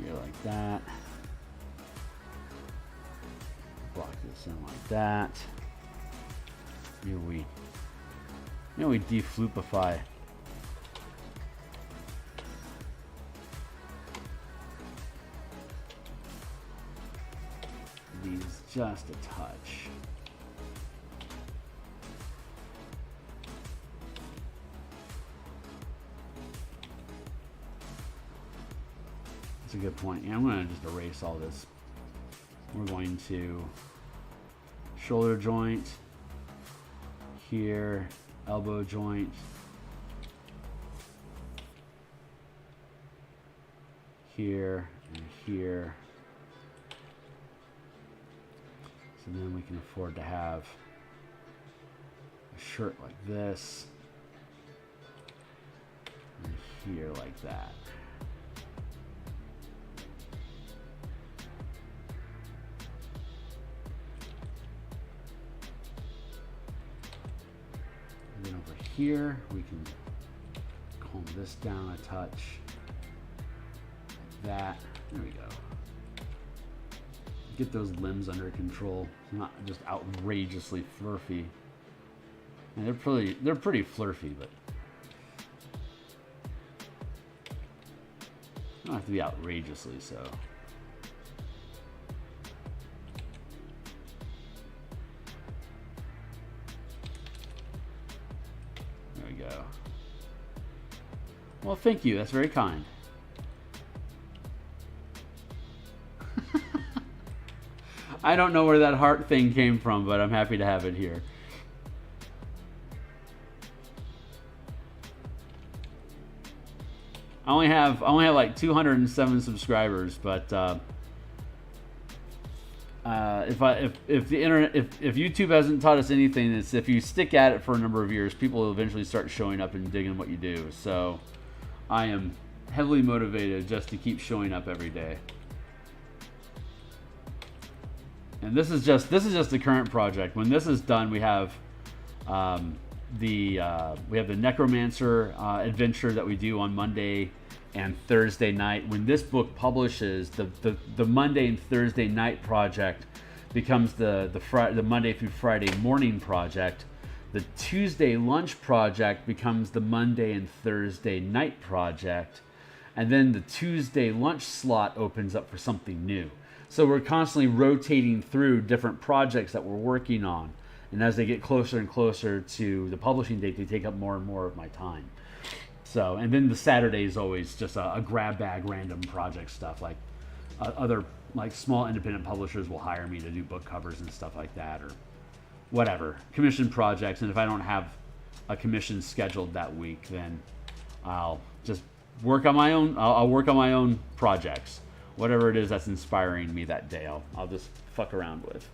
Here like that. Block this in like that. Here we defloopify. These just a touch. That's a good point. Yeah, I'm going to just erase all this. We're going to shoulder joint here, elbow joint. Here and here. So then we can afford to have a shirt like this. And here like that. And then over here, we can comb this down a touch. Like that. There we go. Get those limbs under control. It's not just outrageously flirty. And they're pretty flirty, but don't have to be outrageously so. There we go. Well, thank you. That's very kind. I don't know where that heart thing came from, but I'm happy to have it here. I only have like 207 subscribers, but if YouTube hasn't taught us anything, it's if you stick at it for a number of years, people will eventually start showing up and digging what you do. So I am heavily motivated just to keep showing up every day. And this is just the current project. When this is done, we have the Necromancer adventure that we do on Monday and Thursday night. When this book publishes, the Monday and Thursday night project becomes the Monday through Friday morning project. The Tuesday lunch project becomes the Monday and Thursday night project, and then the Tuesday lunch slot opens up for something new. So we're constantly rotating through different projects that we're working on. And as they get closer and closer to the publishing date, they take up more and more of my time. So, and then the Saturday is always just a grab bag, random project stuff. Like other like small independent publishers will hire me to do book covers and stuff like that, or whatever, commission projects. And if I don't have a commission scheduled that week, then I'll just work on my own. I'll work on my own projects. Whatever it is that's inspiring me that day, I'll just fuck around with.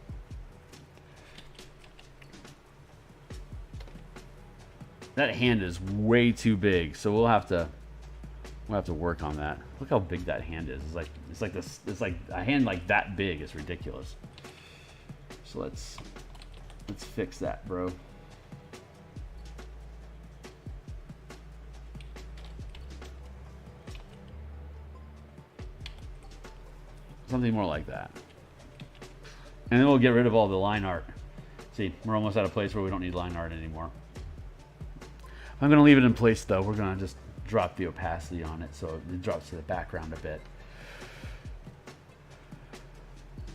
That hand is way too big, so we'll have to work on that. Look how big that hand is. It's like a hand like that big is ridiculous. So let's fix that, bro. Something more like that. And then we'll get rid of all the line art. See, we're almost at a place where we don't need line art anymore. I'm going to leave it in place, though. We're going to just drop the opacity on it so it drops to the background a bit.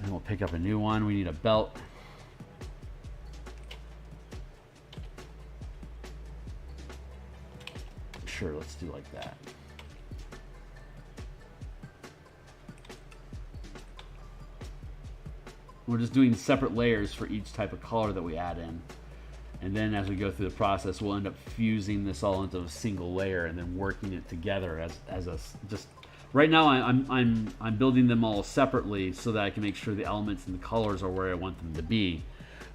And we'll pick up a new one. We need a belt. Sure, let's do like that. We're just doing separate layers for each type of color that we add in. And then as we go through the process, we'll end up fusing this all into a single layer and then working it together as a just. Right now, I'm building them all separately so that I can make sure the elements and the colors are where I want them to be.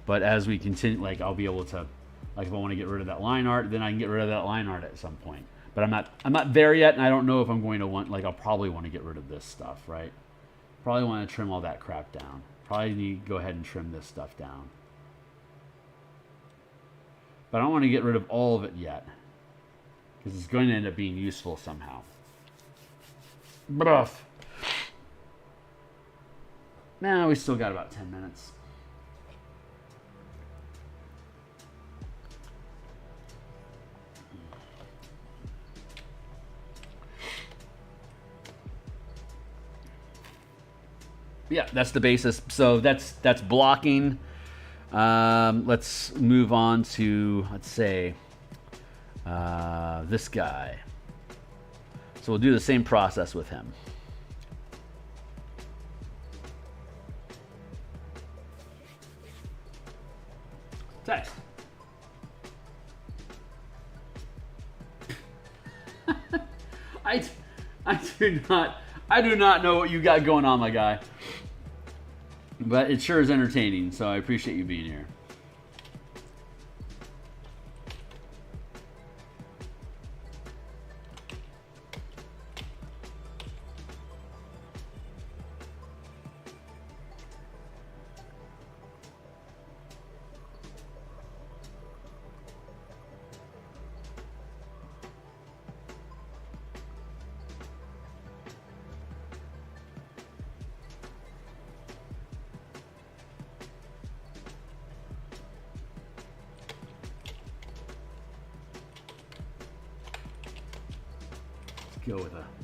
But as we continue, like I'll be able to, like if I want to get rid of that line art, then I can get rid of that line art at some point. But I'm not there yet, and I don't know if I'm going to want, like I'll probably want to get rid of this stuff, right? Probably want to trim all that crap down. Probably need to go ahead and trim this stuff down. But I don't want to get rid of all of it yet, because it's going to end up being useful somehow. Bruh. Nah, we still got about 10 minutes. Yeah, that's the basis. So that's blocking. Let's move on to, let's say, this guy. So we'll do the same process with him. Text. I do not know what you got going on, my guy. But it sure is entertaining, so I appreciate you being here.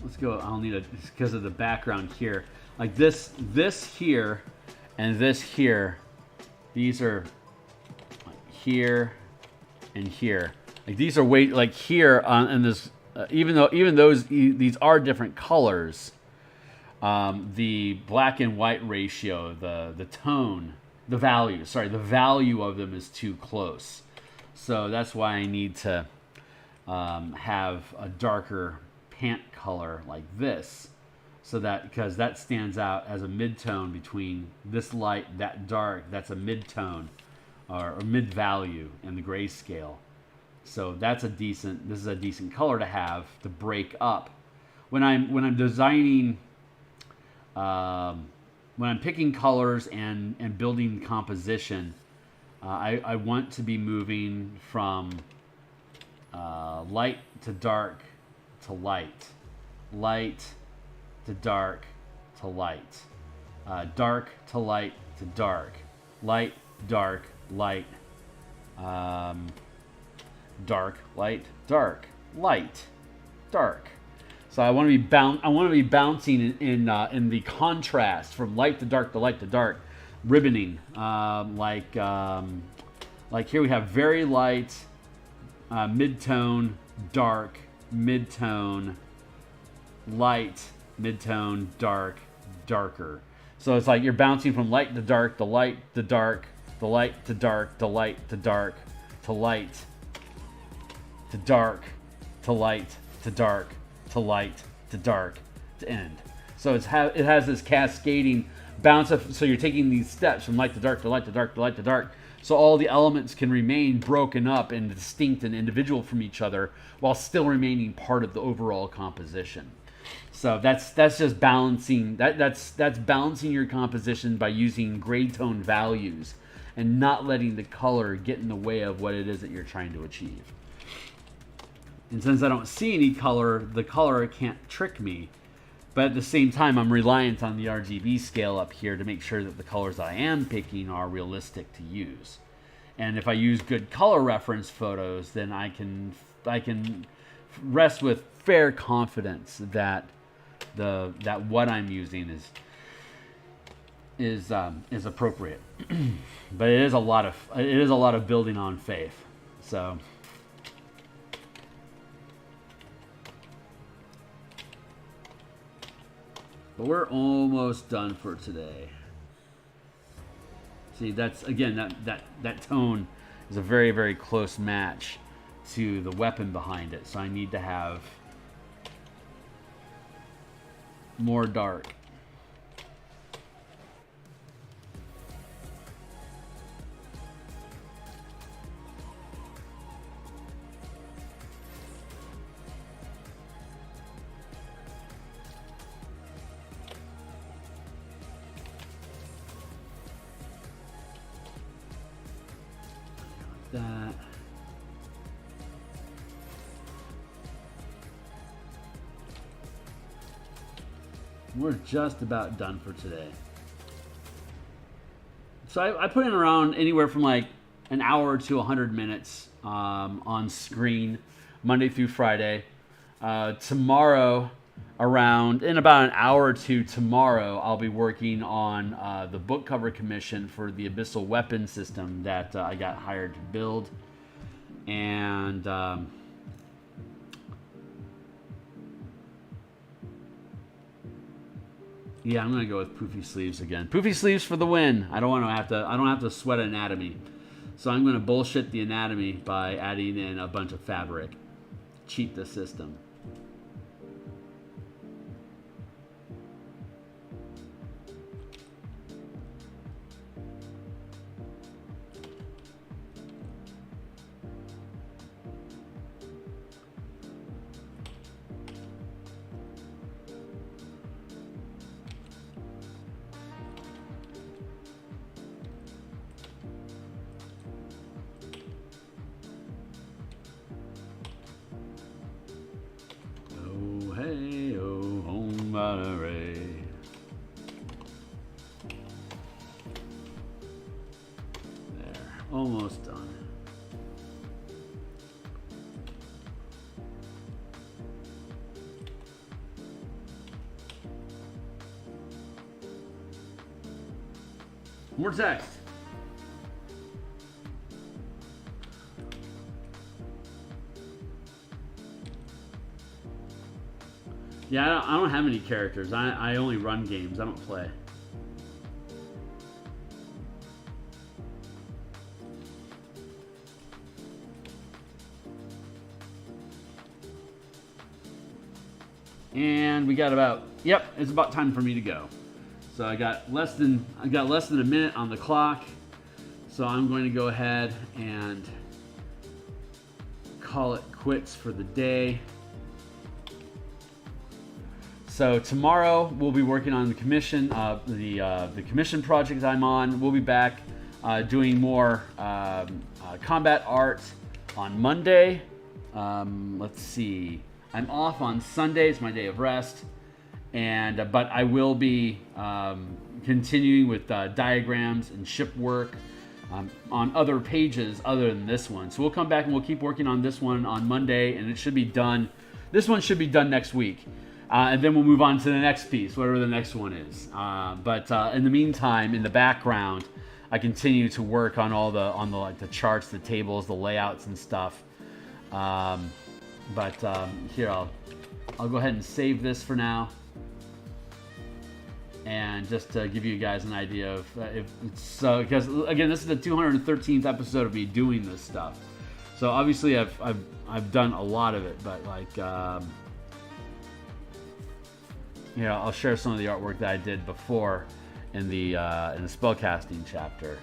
Let's go. I'll need a, because of the background here. Like this here, and this here. These are here and here. Like these are like here on and this. Even those these are different colors. The black and white ratio, the tone, the value. Sorry, the value of them is too close. So that's why I need to have a darker pant color like this, so that because that stands out as a mid-tone between this light, that dark. That's a mid-tone or mid-value in the grayscale. So that's this is a decent color to have to break up when I'm designing, when I'm picking colors and building composition. I want to be moving from light to dark to light, light to dark to light, dark to light to dark, light, dark, light, dark, light, dark, light, dark. So I want to be bouncing in the contrast from light to dark to light to dark, ribboning. Like here we have very light, mid-tone, dark, mid-tone, light, mid-tone, dark, darker. So it's like you're bouncing from light to dark, to light to dark, to light to dark, to light to dark, to light to dark, to light to dark, to light to dark, to end. So it has this cascading bounce of, so you're taking these steps from light to dark to light to dark to light to dark. So all the elements can remain broken up and distinct and individual from each other while still remaining part of the overall composition. So that's just balancing. That's balancing your composition by using gray tone values and not letting the color get in the way of what it is that you're trying to achieve. And since I don't see any color, the color can't trick me. But at the same time, I'm reliant on the RGB scale up here to make sure that the colors that I am picking are realistic to use. And if I use good color reference photos, then I can rest with fair confidence that what I'm using is appropriate. But it is a lot of building on faith. So. But we're almost done for today. See, that's again that tone is a very, very close match to the weapon behind it. So I need to have more dark. That. We're just about done for today. So I put in around anywhere from like an hour to 100 minutes on screen, Monday through Friday. Tomorrow, in about an hour or two tomorrow, I'll be working on the book cover commission for the Abyssal Weapon system that I got hired to build. And yeah, I'm gonna go with poofy sleeves again. Poofy sleeves for the win. I don't have to sweat anatomy. So I'm gonna bullshit the anatomy by adding in a bunch of fabric. Cheat the system. Almost done. More text. Yeah, I don't have any characters. I only run games. I don't play. And we got about, yep, it's about time for me to go. So I got less than a minute on the clock. So I'm going to go ahead and call it quits for the day. So tomorrow we'll be working on the commission, the commission project I'm on. We'll be back doing more combat art on Monday. Let's see. I'm off on Sunday. It's my day of rest, and but I will be continuing with diagrams and ship work on other pages other than this one. So we'll come back and we'll keep working on this one on Monday, and it should be done. This one should be done next week, and then we'll move on to the next piece, whatever the next one is. But in the meantime, in the background, I continue to work on all the charts, the tables, the layouts, and stuff. But here, I'll go ahead and save this for now, and just to give you guys an idea of if it's because again, this is the 213th episode of me doing this stuff. So obviously, I've done a lot of it, but like I'll share some of the artwork that I did before in the spellcasting chapter.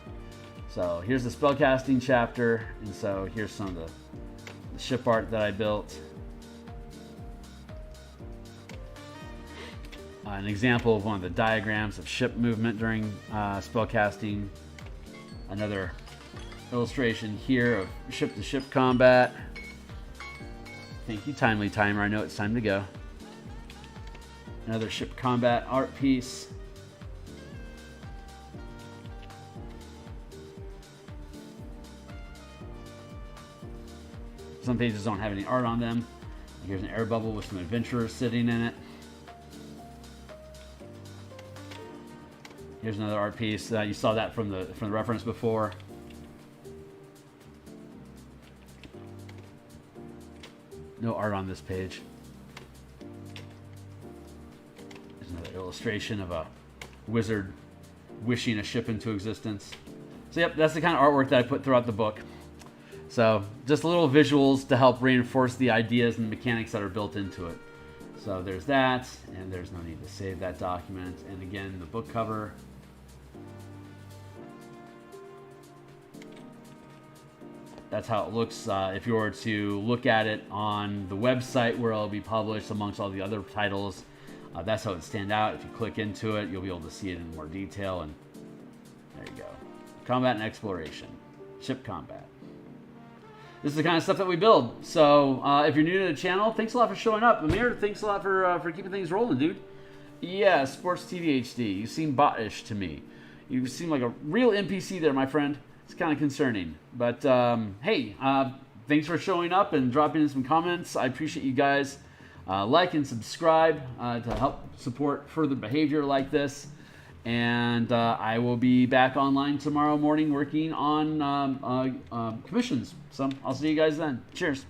So here's the spellcasting chapter, and so here's some of the ship art that I built. An example of one of the diagrams of ship movement during spellcasting. Another illustration here of ship-to-ship combat. Thank you, Timely Timer. I know it's time to go. Another ship combat art piece. Some pages don't have any art on them. Here's an air bubble with some adventurers sitting in it. Here's another art piece. You saw that from the reference before. No art on this page. There's another illustration of a wizard wishing a ship into existence. So yep, that's the kind of artwork that I put throughout the book. So just little visuals to help reinforce the ideas and the mechanics that are built into it. So there's that, and there's no need to save that document. And again, the book cover. That's how it looks if you were to look at it on the website where it'll be published amongst all the other titles. That's how it stand out. If you click into it, you'll be able to see it in more detail. And there you go. Combat and exploration. Ship combat. This is the kind of stuff that we build. So if you're new to the channel, thanks a lot for showing up. Amir, thanks a lot for keeping things rolling, dude. Yeah, Sports TV HD. You seem bot-ish to me. You seem like a real NPC there, my friend. It's kind of concerning. But hey, thanks for showing up and dropping in some comments. I appreciate you guys. Like and subscribe to help support further behavior like this. And I will be back online tomorrow morning working on commissions. So I'll see you guys then. Cheers.